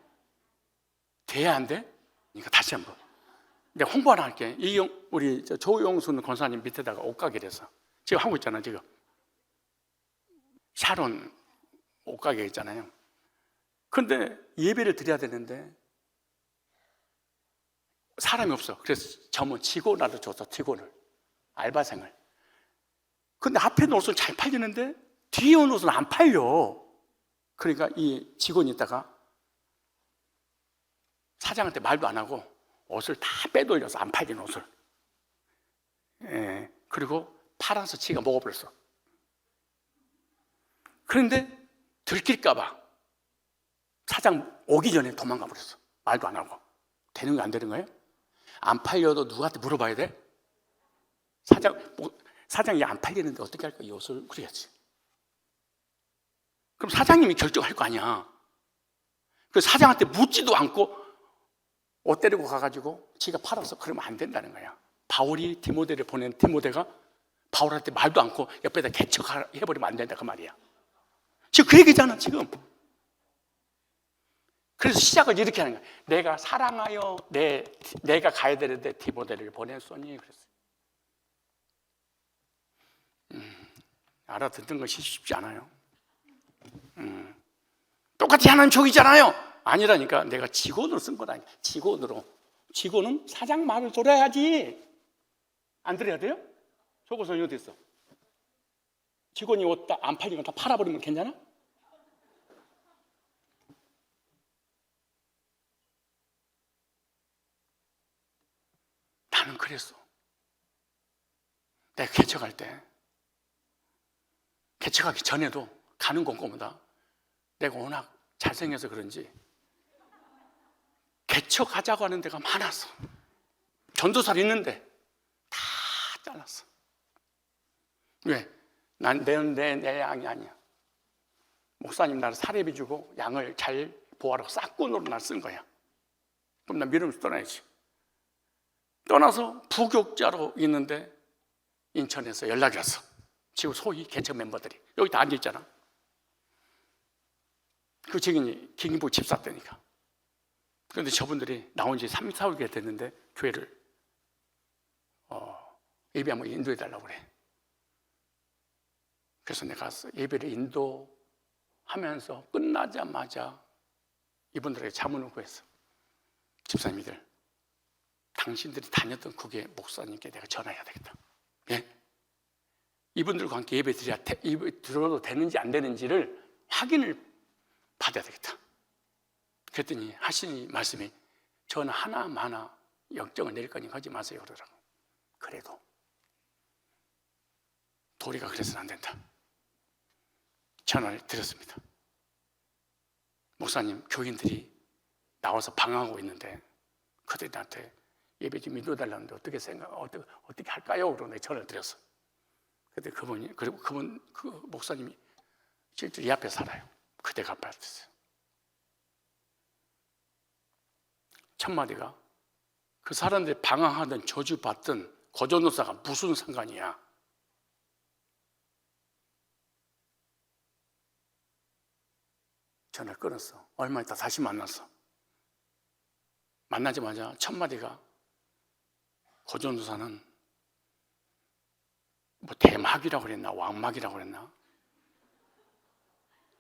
돼야 안 돼? 그러니까 다시 한번 내가 홍보 하나 할게. 우리 조용순 권사님 밑에다가 옷가게를 해서 지금 하고 있잖아. 지금 샤론 옷가게 있잖아요. 그런데 예배를 드려야 되는데 사람이 없어. 그래서 전문 직원을 줬어. 직원을, 알바생을. 근데 앞에 놓은 옷은 잘 팔리는데 뒤에 온 옷은 안 팔려. 그러니까 이 직원이 있다가 사장한테 말도 안 하고 옷을 다 빼돌려서 안 팔린 옷을, 그리고 팔아서 지가 먹어버렸어. 그런데 들킬까 봐 사장 오기 전에 도망가 버렸어. 말도 안 하고. 되는 거 안 되는 거예요? 안 팔려도 누구한테 물어봐야 돼? 사장이 안 팔리는데 어떻게 할까? 요술 그래야지. 그럼 사장님이 결정할 거 아니야. 그 사장한테 묻지도 않고 옷 데리고 가가지고 지가 팔아서 그러면 안 된다는 거야. 바울이 디모데를 보낸 디모데가 바울한테 말도 않고 옆에다 개척해버리면 안 된다 그 말이야. 지금 그 얘기잖아 지금. 그래서 시작을 이렇게 하는 거야. 내가 사랑하여 내가 가야 되는데 디모데를 보냈소니 그랬어요. 알아듣는 것이 쉽지 않아요. 똑같이 하는 족이잖아요. 아니라니까. 내가 직원으로 쓴 거라니까. 직원은 사장 말을 들어야지. 안 들어야 돼요? 속옷은 어디 있어? 직원이 옷 안 팔리면 다 팔아버리면 괜찮아? 나는 그랬어. 내가 개척할 때 개척하기 전에도 가는 곳곳마다 내가 워낙 잘생겨서 그런지 개척하자고 하는 데가 많았어. 전도사로 있는데 다 잘랐어. 왜? 난 내 양이 아니야. 목사님 나를 사례비 주고 양을 잘 보호하라고 싹꾼으로 날 쓴 거야. 그럼 난 믿으면서 떠나야지. 떠나서 부교육자로 있는데 인천에서 연락이 왔어. 지금 소위 개척 멤버들이 여기 다 앉아있잖아. 그 직인이 김기복 집사 때니까. 그런데 저분들이 나온 지 3, 4개월 됐는데 교회를 예배 한번 인도해 달라고 그래. 그래서 내가 가서 예배를 인도하면서 끝나자마자 이분들에게 자문을 구했어. 집사님들, 당신들이 다녔던 그게 목사님께 내가 전화해야 되겠다. 예? 이분들과 함께 예배 드려도 되는지 안 되는지를 확인을 받아야 되겠다. 그랬더니 하시는 말씀이 저는 하나마나 역정을 내릴 거니 하지 마세요 그러더라고. 그래도 도리가 그래서는 안 된다. 전화를 드렸습니다. 목사님, 교인들이 나와서 방황하고 있는데 그들이 나한테 예배 좀 인도해달라는데 어떻게 할까요? 그러고 내가 전화를 드렸어. 그때 그분 그 목사님이 실제로 이 앞에 살아요. 그대가 아팠어요. 첫마디가 그 사람들이 방황하든 저주받든 거저노사가 무슨 상관이야. 전화를 끊었어. 얼마 있다 다시 만났어. 만나자마자 첫마디가 거저노사는 뭐 대막이라고 그랬나 왕막이라고 그랬나?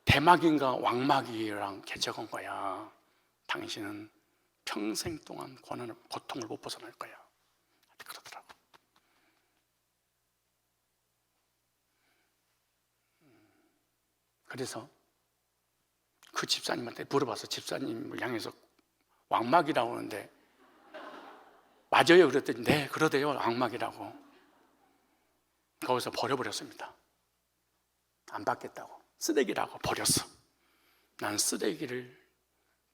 대막인가 왕막이랑 개척한 거야. 당신은 평생 동안 고통을 못 벗어날 거야. 그러더라고. 그래서 그 집사님한테 물어봐서 집사님을 향해서 왕막이라고 하는데 맞아요? 그랬더니 네 그러대요 왕막이라고. 거기서 버려버렸습니다. 안 받겠다고. 쓰레기라고 버렸어. 난 쓰레기를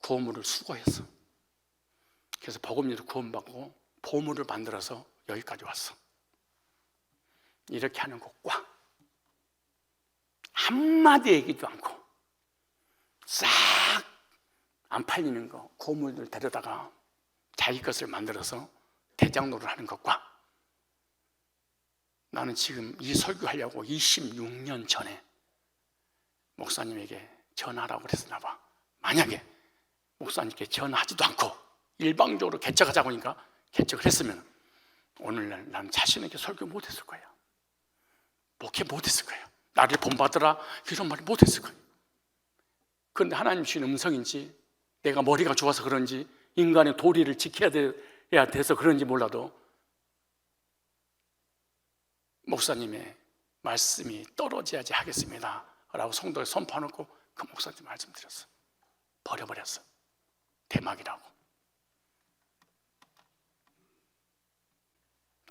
구원물을 수거했어. 그래서 복음리로 구원받고 보물을 만들어서 여기까지 왔어. 이렇게 하는 것과 한마디 얘기도 않고 싹 안 팔리는 거 고물들 데려다가 자기 것을 만들어서 대장로를 하는 것과 나는 지금 이 설교하려고 26년 전에 목사님에게 전화하라고 그랬었나 봐. 만약에 목사님께 전화하지도 않고 일방적으로 개척하자고 하니까 개척을 했으면 오늘날 나는 자신에게 설교 못했을 거야. 목회 못했을 거야. 나를 본받으라 이런 말을 못했을 거야. 그런데 하나님 주신 음성인지 내가 머리가 좋아서 그런지 인간의 도리를 지켜야 돼서 그런지 몰라도 목사님의 말씀이 떨어져야지 하겠습니다 라고 성도에 선포해놓고 그 목사님 말씀드렸어. 버려버렸어. 대막이라고.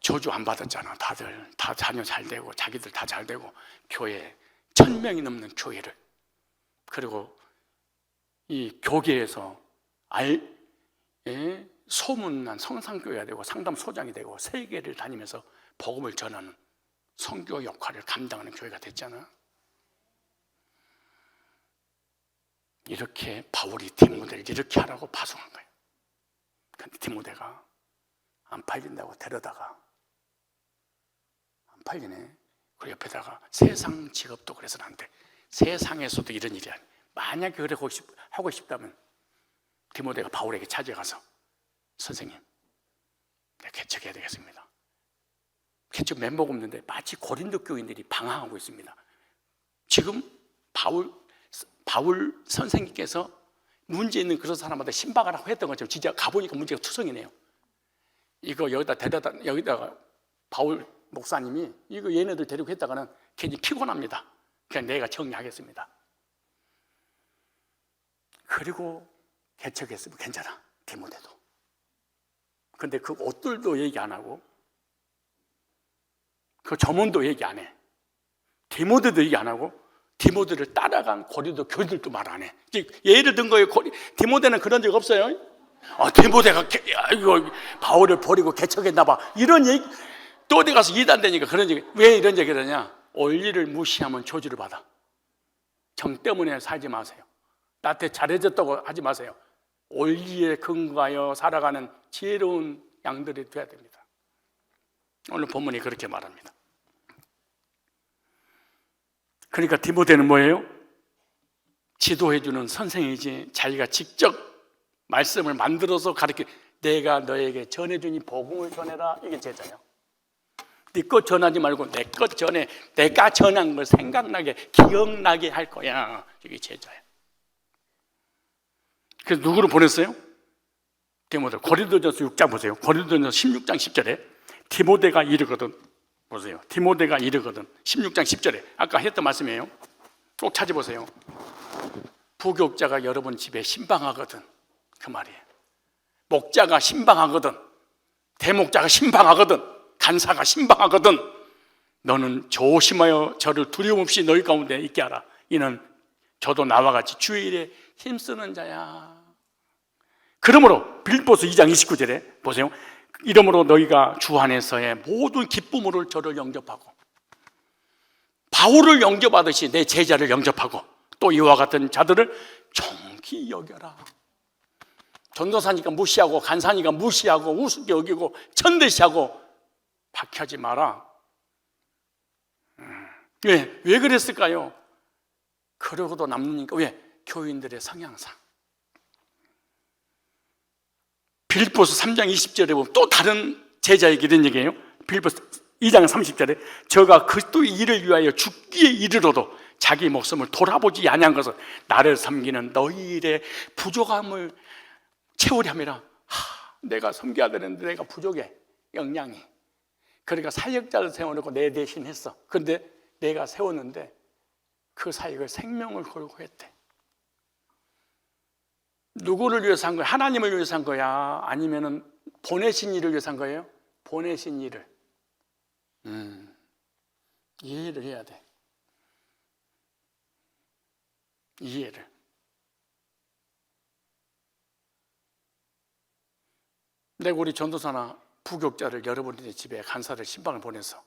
저주 안 받았잖아. 다들 다 자녀 잘 되고 자기들 다 잘 되고 교회 1000명이 넘는 교회를, 그리고 이 교계에서 소문난 성산교회가 되고 상담소장이 되고 세계를 다니면서 복음을 전하는 선교 역할을 감당하는 교회가 됐잖아. 이렇게 바울이 디모데를 이렇게 하라고 파송한 거예요. 근데 디모데가 안 팔린다고 데려다가 안 팔리네. 그 옆에다가 세상 직업도 그래서는 안 돼. 세상에서도 이런 일이 아니야. 만약에 그래 하고 싶다면 디모데가 바울에게 찾아가서 선생님, 내가 개척해야 되겠습니다. 개척 멤버가 없는데 마치 고린도 교인들이 방황하고 있습니다. 지금 바울 선생님께서 문제 있는 그런 사람한테 신박하라고 했던 것처럼 진짜 가보니까 문제가 투성이네요. 이거 여기다가 바울 목사님이 이거 얘네들 데리고 했다가는 괜히 피곤합니다. 그냥 내가 정리하겠습니다. 그리고 개척했으면 괜찮아, 디모데도. 근데 그 옷들도 얘기 안 하고 그 점원도 얘기 안 해. 디모데도 얘기 안 하고 디모데를 따라간 고린도 교인들도 말 안 해. 예를 든 거예요. 디모데는 그런 적 없어요. 디모데가 이거 바울을 버리고 개척했나 봐. 이런 얘기 또 어디 가서 이단되니까 그런 얘기. 왜 이런 얘기를 하냐? 원리를 무시하면 저주를 받아. 정 때문에 살지 마세요. 나한테 잘해줬다고 하지 마세요. 원리에 근거하여 살아가는 지혜로운 양들이 돼야 됩니다. 오늘 본문이 그렇게 말합니다. 그러니까 디모데는 뭐예요? 지도해주는 선생이지 자기가 직접 말씀을 만들어서 가르쳐. 내가 너에게 전해주니 복음을 전해라. 이게 제자예요. 네 것 전하지 말고 내 것 전해. 내가 전한 걸 생각나게 기억나게 할 거야. 이게 제자예요. 그래서 누구를 보냈어요? 디모데. 고린도전서 6장 보세요. 고린도전서 16장 10절에 디모데가 이르거든. 보세요. 디모데가 이르거든. 16장 10절에 아까 했던 말씀이에요. 꼭 찾아보세요. 부교육자가 여러분 집에 신방하거든. 그 말이에요. 목자가 신방하거든. 대목자가 신방하거든. 간사가 신방하거든. 너는 조심하여 저를 두려움 없이 너희 가운데 있게 하라. 이는 저도 나와 같이 주의 일에 힘쓰는 자야. 그러므로 빌립보서 2장 29절에 보세요. 이러므로 너희가 주 안에서의 모든 기쁨으로 저를 영접하고 바울을 영접하듯이 내 제자를 영접하고 또 이와 같은 자들을 존귀 여겨라. 전도사니까 무시하고 간사니까 무시하고 우습게 여기고 천대시하고 박하지 마라. 왜 그랬을까요? 그러고도 남느니까. 왜? 교인들의 성향상. 빌립보서 3장 20절에 보면 또 다른 제자에게 이런 얘기예요. 빌립보서 2장 30절에 저가 그리스도의 일을 위하여 죽기에 이르러도 자기 목숨을 돌아보지 아니한 것은 나를 섬기는 너희 일의 부족함을 채우려 함이라. 내가 섬겨야 되는데 내가 부족해, 역량이. 그러니까 사역자를 세워놓고 내 대신 했어. 그런데 내가 세웠는데 그 사역을 생명을 걸고 했대. 누구를 위해서 한 거야? 하나님을 위해서 한 거야? 아니면은 보내신 일을 위해서 한 거예요? 보내신 일을. 이해를 해야 돼. 이해를. 내가 우리 전도사나 부교육자를 여러분들의 집에 간사를 신방을 보내서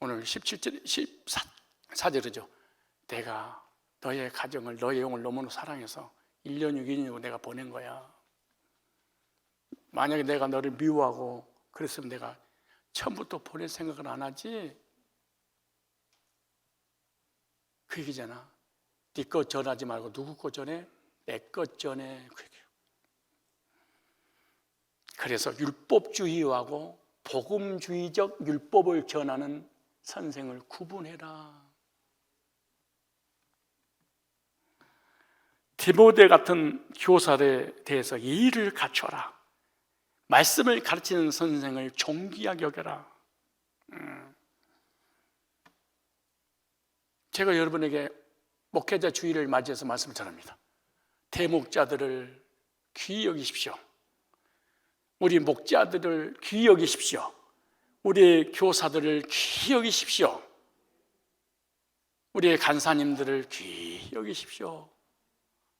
오늘 17절, 14절이죠. 내가 너의 가정을, 너의 영을 너무나 사랑해서 1년 6인이고 내가 보낸 거야. 만약에 내가 너를 미워하고 그랬으면 내가 처음부터 보낼 생각을 안 하지. 그 얘기잖아. 네 것 전하지 말고 누구 것 전해? 내 것 전해. 그 얘기예요. 그래서 율법주의하고 복음주의적 율법을 전하는 선생을 구분해라. 디모데 같은 교사에 대해서 예의를 갖춰라. 말씀을 가르치는 선생을 존귀하게 여겨라. 제가 여러분에게 목회자 주일을 맞이해서 말씀을 전합니다. 대목자들을 귀히 여기십시오. 우리 목자들을 귀히 여기십시오. 우리 교사들을 귀히 여기십시오. 우리의 간사님들을 귀히 여기십시오.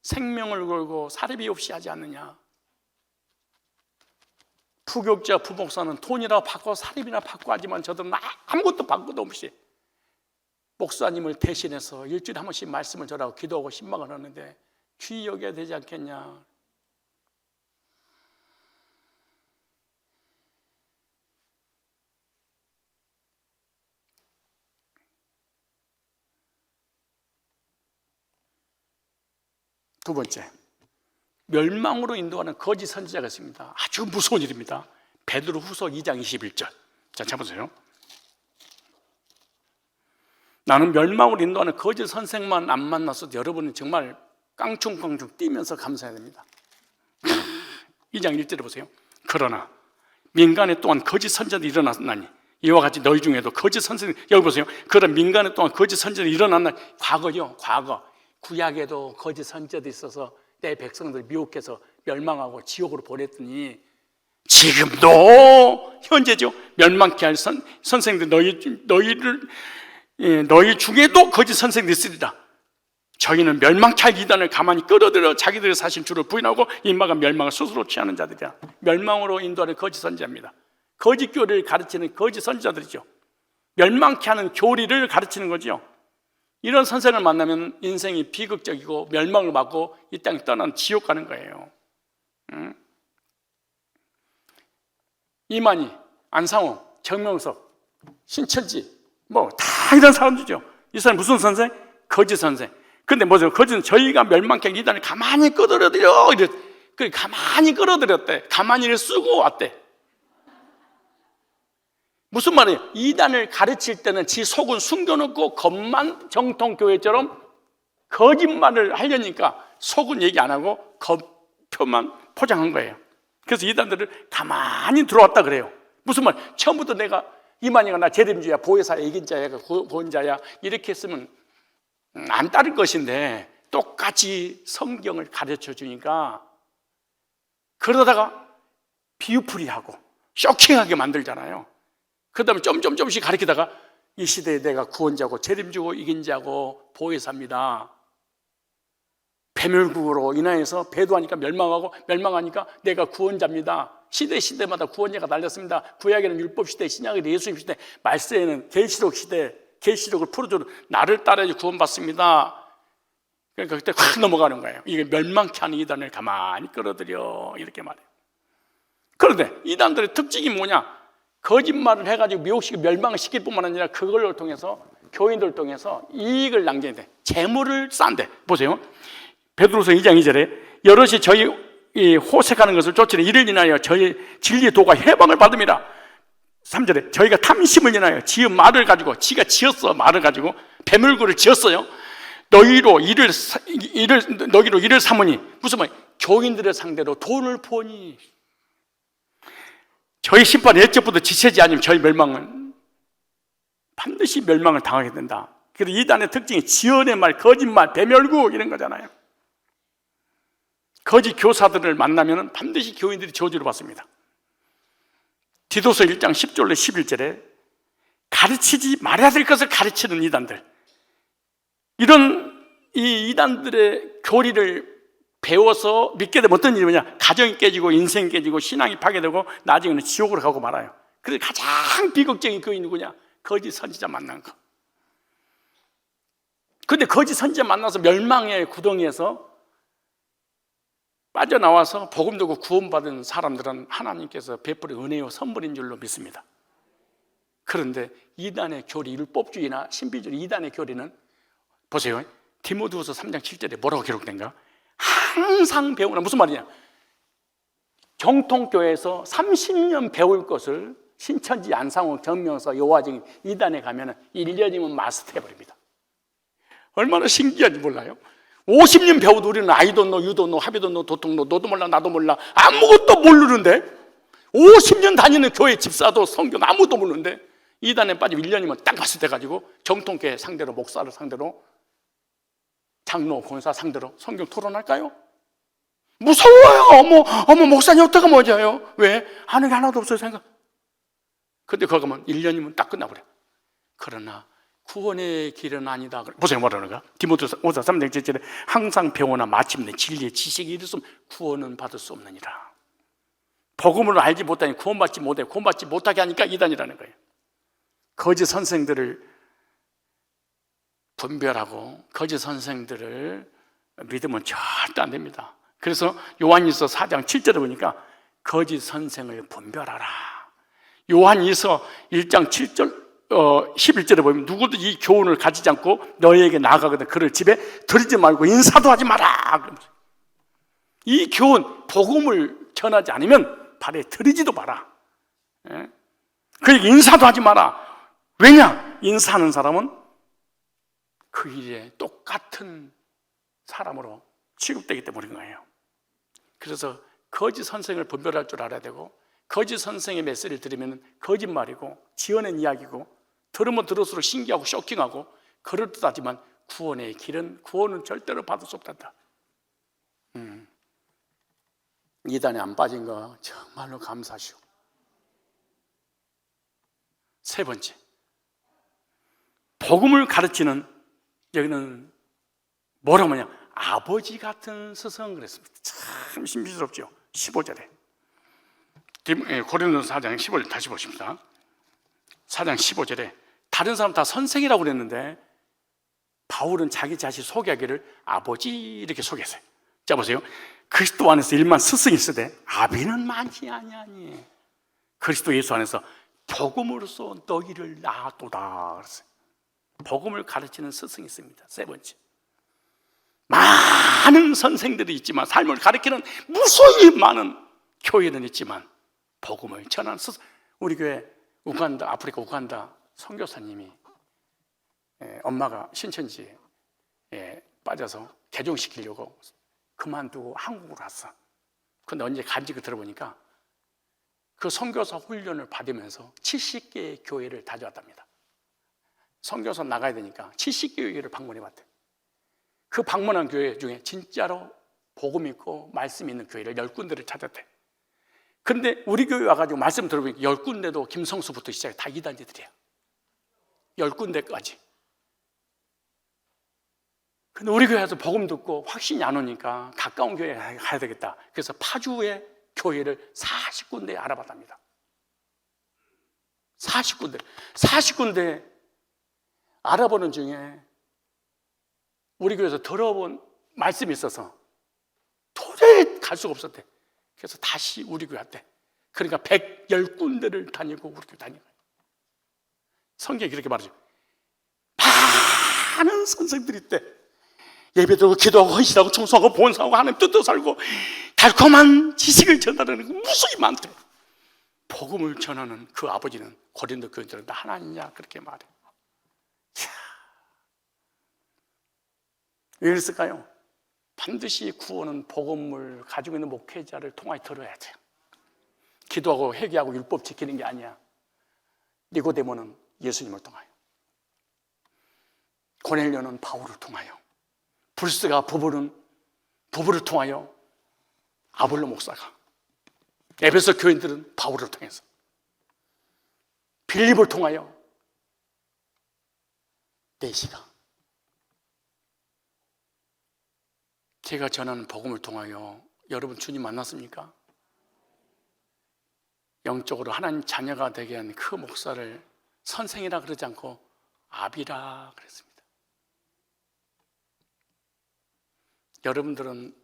생명을 걸고 사례비 없이 하지 않느냐. 부교육자 부목사는 돈이라 받고 사례비나 받고 하지만 저들은 아무것도 받고도 없이 목사님을 대신해서 일주일에 한 번씩 말씀을 전하고 기도하고 신방을 하는데 귀히 여겨야 되지 않겠냐. 두 번째, 멸망으로 인도하는 거짓 선지자가 있습니다. 아주 무서운 일입니다. 베드로후서 2장 21절. 자, 잡으세요. 나는 멸망으로 인도하는 거짓 선생만 안 만났어도 여러분은 정말 깡충깡충 뛰면서 감사해야 됩니다. 2장 1절에 보세요. 그러나 민간에 또한 거짓 선지자들이 일어났나니 이와 같이 너희 중에도 거짓 선생, 여기 보세요. 그런 민간에 또한 거짓 선지자들이 일어났나니, 과거요, 과거. 구약에도 거짓 선지자들이 있어서 내 백성들 미혹해서 멸망하고 지옥으로 보냈더니 지금도 현재죠. 멸망케 할 선생들 너희 중에도 거짓 선생들이 있으리라. 저희는 멸망케 할 이단을 가만히 끌어들여 자기들의 사실 주를 부인하고 인마가 멸망을 스스로 취하는 자들이야. 멸망으로 인도하는 거짓 선지자입니다. 거짓 교리를 가르치는 거짓 선지자들이죠. 멸망케 하는 교리를 가르치는 거죠. 이런 선생을 만나면 인생이 비극적이고 멸망을 맞고 이 땅에 떠난 지옥 가는 거예요. 이만희, 안상호, 정명석, 신천지 뭐 다 이런 사람들이죠. 이 사람 무슨 선생? 거짓 선생. 근데 뭐죠? 거짓은 저희가 멸망케 이단을 가만히 끌어들여 이랬. 그 가만히 끌어들였대. 가만히를 쓰고 왔대. 무슨 말이에요? 이단을 가르칠 때는 지 속은 숨겨놓고 겉만 정통교회처럼 거짓말을 하려니까 속은 얘기 안 하고 겉표만 포장한 거예요. 그래서 이단들을 가만히 들어왔다 그래요. 무슨 말? 처음부터 내가 이만희가 나 재림주야, 보혜사야, 이긴 자야, 구원자야 이렇게 했으면 안 따를 것인데 똑같이 성경을 가르쳐 주니까 그러다가 비유풀이하고 쇼킹하게 만들잖아요. 그 다음에 점씩 가르치다가 이 시대에 내가 구원자고 재림주고 이긴 자고 보혜사입니다. 배멸국으로 인하여서 배도하니까 멸망하니까 내가 구원자입니다. 시대마다 구원자가 달렸습니다. 구약에는 율법시대, 신약에는 예수님시대, 말세에는 계시록 시대, 계시록을 풀어주는 나를 따라야지 구원받습니다. 그러니까 그때 확 넘어가는 거예요. 이게 멸망케 하는 이단을 가만히 끌어들여 이렇게 말해요. 그런데 이단들의 특징이 뭐냐? 거짓말을 해가지고 미혹시키고 멸망을 시킬 뿐만 아니라 그걸로 통해서 교인들을 통해서 이익을 남기는데 재물을 싼대. 보세요. 베드로서 2장 2절에 여럿이 저희 호색하는 것을 쫓으니 이를 인하여 저희 진리의 도가 해방을 받음이라. 3절에 저희가 탐심을 인하여 지은 말을 가지고 지가 지었어. 말을 가지고 배물구를 지었어요. 너희로 일을 삼으니 무슨 말? 교인들을 상대로 돈을 보니 저희 심판이 예적부터 지체지 아니면 저희 멸망은 반드시 멸망을 당하게 된다. 그래서 이단의 특징이 지연의 말, 거짓말, 배멸구 이런 거잖아요. 거짓 교사들을 만나면 반드시 교인들이 저주를 받습니다. 디도서 1장 10절로 11절에 가르치지 말아야 될 것을 가르치는 이단들, 이런 이 이단들의 교리를 배워서 믿게 되면 어떤 일이 뭐냐? 가정이 깨지고 인생이 깨지고 신앙이 파괴되고 나중에는 지옥으로 가고 말아요. 그래서 가장 비극적인 그이 누구냐? 거짓 선지자 만난 거. 그런데 거짓 선지자 만나서 멸망의 구덩이에서 빠져나와서 복음 듣고 구원받은 사람들은 하나님께서 베풀은 은혜요 선물인 줄로 믿습니다. 그런데 이단의 교리, 율법주의나 신비주의 이단의 교리는 보세요. 디모데후서 3장 7절에 뭐라고 기록된가? 항상 배우나. 무슨 말이냐? 정통교회에서 30년 배울 것을 신천지, 안상호, 정명서, 여호와증인 이단에 가면 1년이면 마스터해버립니다. 얼마나 신기한지 몰라요? 50년 배워도 우리는 아이돈노, 유돈노, 하비돈노, 도통노, 너도 몰라 나도 몰라 아무것도 모르는데 50년 다니는 교회 집사도 성경 아무도 모르는데 이단에 빠지면 1년이면 딱 마스터 돼가지고 정통교회 상대로, 목사를 상대로, 장로, 권사 상대로 성경 토론할까요? 무서워요. 어머 목사님 어떡하 맞아요? 왜? 하는 게 하나도 없어요 생각. 근데 거기 가면 1년이면 딱 끝나버려. 그러나 구원의 길은 아니다. 보세요, 뭐라는가? 디모데후서 5장 3장 7절에 항상 배우나 마침내 진리의 지식이 이르으면 구원은 받을 수 없느니라. 복음을 알지 못하니 구원받지 못해. 구원받지 못하게 하니까 이단이라는 거예요. 거짓 선생들을 분별하고 거짓 선생들을 믿으면 절대 안 됩니다. 그래서 요한일서 4장 7절에 보니까 거짓 선생을 분별하라. 요한일서 1장 7절 11절에 보면 누구도 이 교훈을 가지지 않고 너희에게 나아가거든 그를 집에 들이지 말고 인사도 하지 마라. 이 교훈, 복음을 전하지 않으면 발에 들이지도 마라. 그에게 인사도 하지 마라. 왜냐? 인사하는 사람은 그 일에 똑같은 사람으로 취급되기 때문인 거예요. 그래서 거짓 선생을 분별할 줄 알아야 되고, 거짓 선생의 메시지를 들으면 거짓말이고 지어낸 이야기고 들으면 들을수록 신기하고 쇼킹하고 그럴듯하지만 구원의 길은, 구원은 절대로 받을 수 없단다. 이단에 안 빠진 거 정말로 감사하시오. 세 번째, 복음을 가르치는, 여기는 뭐라고 하냐, 아버지 같은 스승 그랬습니다. 참 신비스럽죠. 15절에 고린도서 4장 15절 다시 보십니다. 4장 15절에 다른 사람 다 선생이라고 그랬는데 바울은 자기 자신 소개하기를 아버지 이렇게 소개했어요. 자 보세요. 그리스도 안에서 일만 스승이 있으되 아비는 많지 아니하니 그리스도 예수 안에서 복음으로써 너희를 낳았도다 그랬어요. 복음을 가르치는 스승이 있습니다. 세 번째, 많은 선생들이 있지만 삶을 가르치는 무수히 많은 교회는 있지만 복음을 전하는 스승. 우리 교회 우간다, 아프리카 우간다 선교사님이 엄마가 신천지에 빠져서 개종시키려고 그만두고 한국으로 왔어. 근데 언제 간지 들어보니까 그 선교사 훈련을 받으면서 70개의 교회를 다녀왔답니다. 선교사 나가야 되니까 70개의 교회를 방문해 봤대. 그 방문한 교회 중에 진짜로 복음 있고 말씀 있는 교회를 10군데를 찾았대. 그런데 우리 교회 와가지고 말씀 들어보니까 10군데도 김성수부터 시작해 다 이단지들이야. 10군데까지. 근데 우리 교회에서 복음 듣고 확신이 안 오니까 가까운 교회에 가야 되겠다. 그래서 파주의 교회를 40군데 알아봤답니다. 40군데 알아보는 중에 우리 교회에서 들어본 말씀이 있어서 도저히 갈 수가 없었대. 그래서 다시 우리 교회 왔대. 그러니까 110군데를 다니고 우리 교회 다니고. 성경이 그렇게 말하죠. 많은 선생들이 있대. 예배드리고 기도하고 헌신하고 청소하고 봉사하고 하나님 뜻대로 살고 달콤한 지식을 전하는 거 무수히 많대. 복음을 전하는 그 아버지는 고린도 교인들은 나 하나님이냐 그렇게 말해. 왜 그랬을까요? 반드시 구원은 복음을 가지고 있는 목회자를 통하여 들어야 돼요. 기도하고 회개하고 율법 지키는 게 아니야. 니고데모는 예수님을 통하여, 고넬료는 바울을 통하여, 불스가 부부를 통하여 아볼로 목사가, 에베소 교인들은 바울을 통해서, 빌립을 통하여 내시가, 제가 전하는 복음을 통하여 여러분 주님 만났습니까? 영적으로 하나님 자녀가 되게 한 그 목사를 선생이라 그러지 않고 아비라 그랬습니다. 여러분들은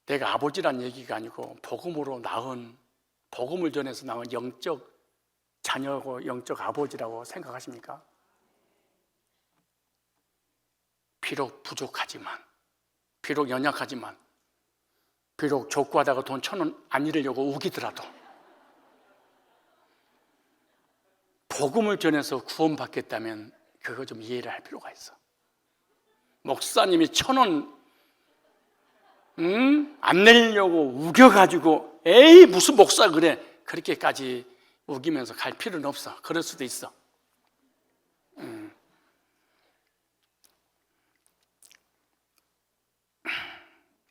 내가 아버지란 얘기가 아니고 복음으로 낳은, 복음을 전해서 낳은 영적 자녀고 영적 아버지라고 생각하십니까? 비록 부족하지만, 비록 연약하지만, 비록 족구하다가 돈 1,000원 안 잃으려고 우기더라도 복음을 전해서 구원받겠다면 그거 좀 이해를 할 필요가 있어. 목사님이 1,000원 안 내려고 우겨가지고 에이 무슨 목사 그래 그렇게까지 우기면서 갈 필요는 없어. 그럴 수도 있어.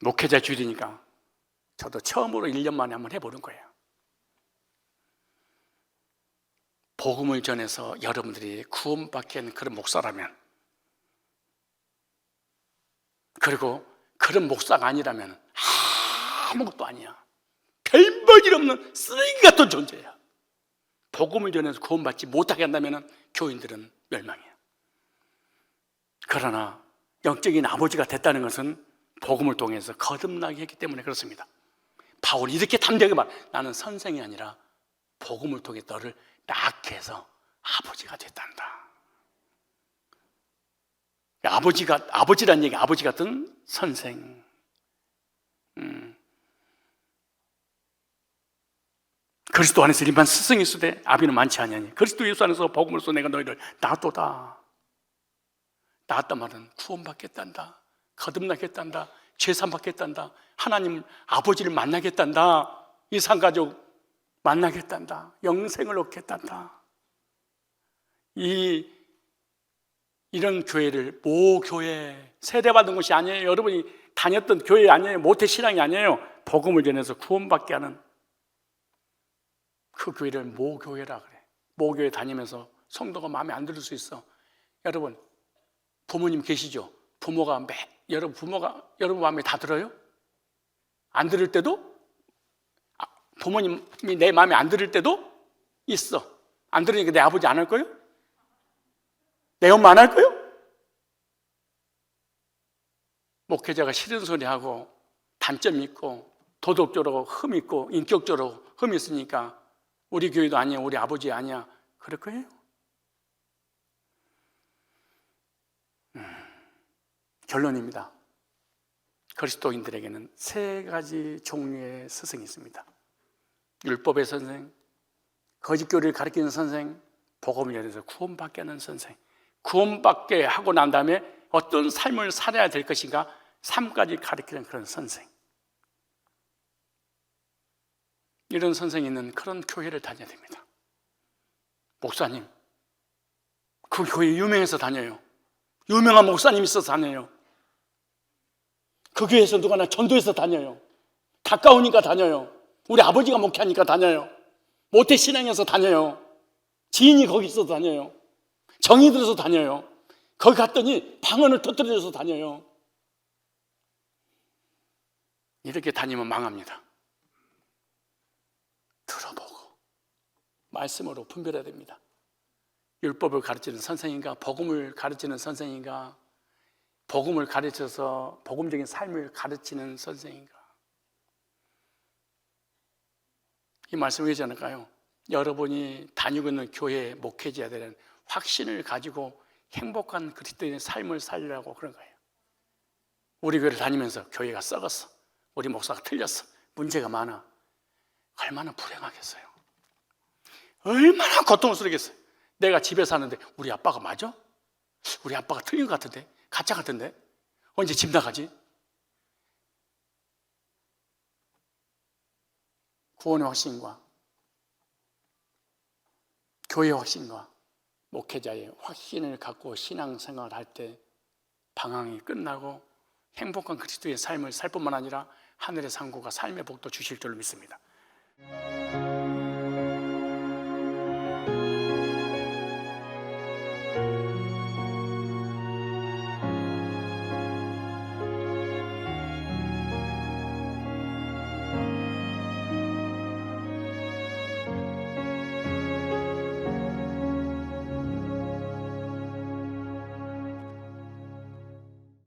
목회자 주일이니까 저도 처음으로 1년 만에 한번 해보는 거예요. 복음을 전해서 여러분들이 구원받게 하는 그런 목사라면, 그리고 그런 목사가 아니라면 아무것도 아니야. 별볼일 없는 쓰레기 같은 존재야. 복음을 전해서 구원받지 못하게 한다면 교인들은 멸망이야. 그러나 영적인 아버지가 됐다는 것은 복음을 통해서 거듭나게 했기 때문에 그렇습니다. 바울이 이렇게 담대하게 말, 나는 선생이 아니라 복음을 통해 너를 낳게 해서 아버지가 됐단다. 아버지란 얘기, 아버지 같은 선생. 그리스도 안에서 일반 스승이 있으되 아비는 많지 아니하니 그리스도 예수 안에서 복음으로써 내가 너희를 낳았도다. 낳았단 말은 구원받겠단다, 거듭나겠단다, 죄사받겠단다, 하나님 아버지를 만나겠단다, 이산가족 만나겠단다, 영생을 얻겠단다. 이런 교회를 모교회, 세대받은 것이 아니에요. 여러분이 다녔던 교회 아니에요. 모태신앙이 아니에요. 복음을 전해서 구원받게 하는 그 교회를 모교회라 그래. 모교회 다니면서 성도가 마음에 안 들을 수 있어. 여러분, 부모님 계시죠? 여러분 마음에 다 들어요? 안 들을 때도? 부모님이 내 마음에 안 들을 때도 있어. 안 들으니까 내 아버지 안 할 거예요? 내 엄마 안 할 거예요? 목회자가 싫은 소리 하고 단점이 있고 도덕적으로 흠이 있고 인격적으로 흠이 있으니까 우리 교회도 아니야, 우리 아버지 아니야, 그럴 거예요? 결론입니다. 그리스도인들에게는 세 가지 종류의 스승이 있습니다. 율법의 선생, 거짓 교리를 가르치는 선생, 복음을 전해서 구원받게 하는 선생. 구원받게 하고 난 다음에 어떤 삶을 살아야 될 것인가 3가지 가르치는 그런 선생. 이런 선생이 있는 그런 교회를 다녀야 됩니다. 목사님, 그 교회 유명해서 다녀요. 유명한 목사님 있어서 다녀요. 그 교회에서 누가나 전도해서 다녀요. 가까우니까 다녀요. 우리 아버지가 목회하니까 다녀요. 모태신앙에서 다녀요. 지인이 거기 있어서 다녀요. 정이 들어서 다녀요. 거기 갔더니 방언을 터뜨려서 다녀요. 이렇게 다니면 망합니다. 들어보고 말씀으로 분별해야 됩니다. 율법을 가르치는 선생인가, 복음을 가르치는 선생인가, 복음을 가르쳐서 복음적인 삶을 가르치는 선생인가. 이 말씀을 왜 전할까요? 여러분이 다니고 있는 교회 목회자에 대한 확신을 가지고 행복한 그리스도인의 삶을 살려고 그런 거예요. 우리 교회를 다니면서 교회가 썩었어, 우리 목사가 틀렸어, 문제가 많아. 얼마나 불행하겠어요. 얼마나 고통스럽겠어요. 내가 집에 사는데 우리 아빠가 맞아? 우리 아빠가 틀린 것 같은데? 가짜 같은데? 언제 집 나가지? 구원의 확신과 교회의 확신과 목회자의 확신을 갖고 신앙생활을 할 때 방황이 끝나고 행복한 그리스도의 삶을 살 뿐만 아니라 하늘의 상고가 삶의 복도 주실 줄로 믿습니다.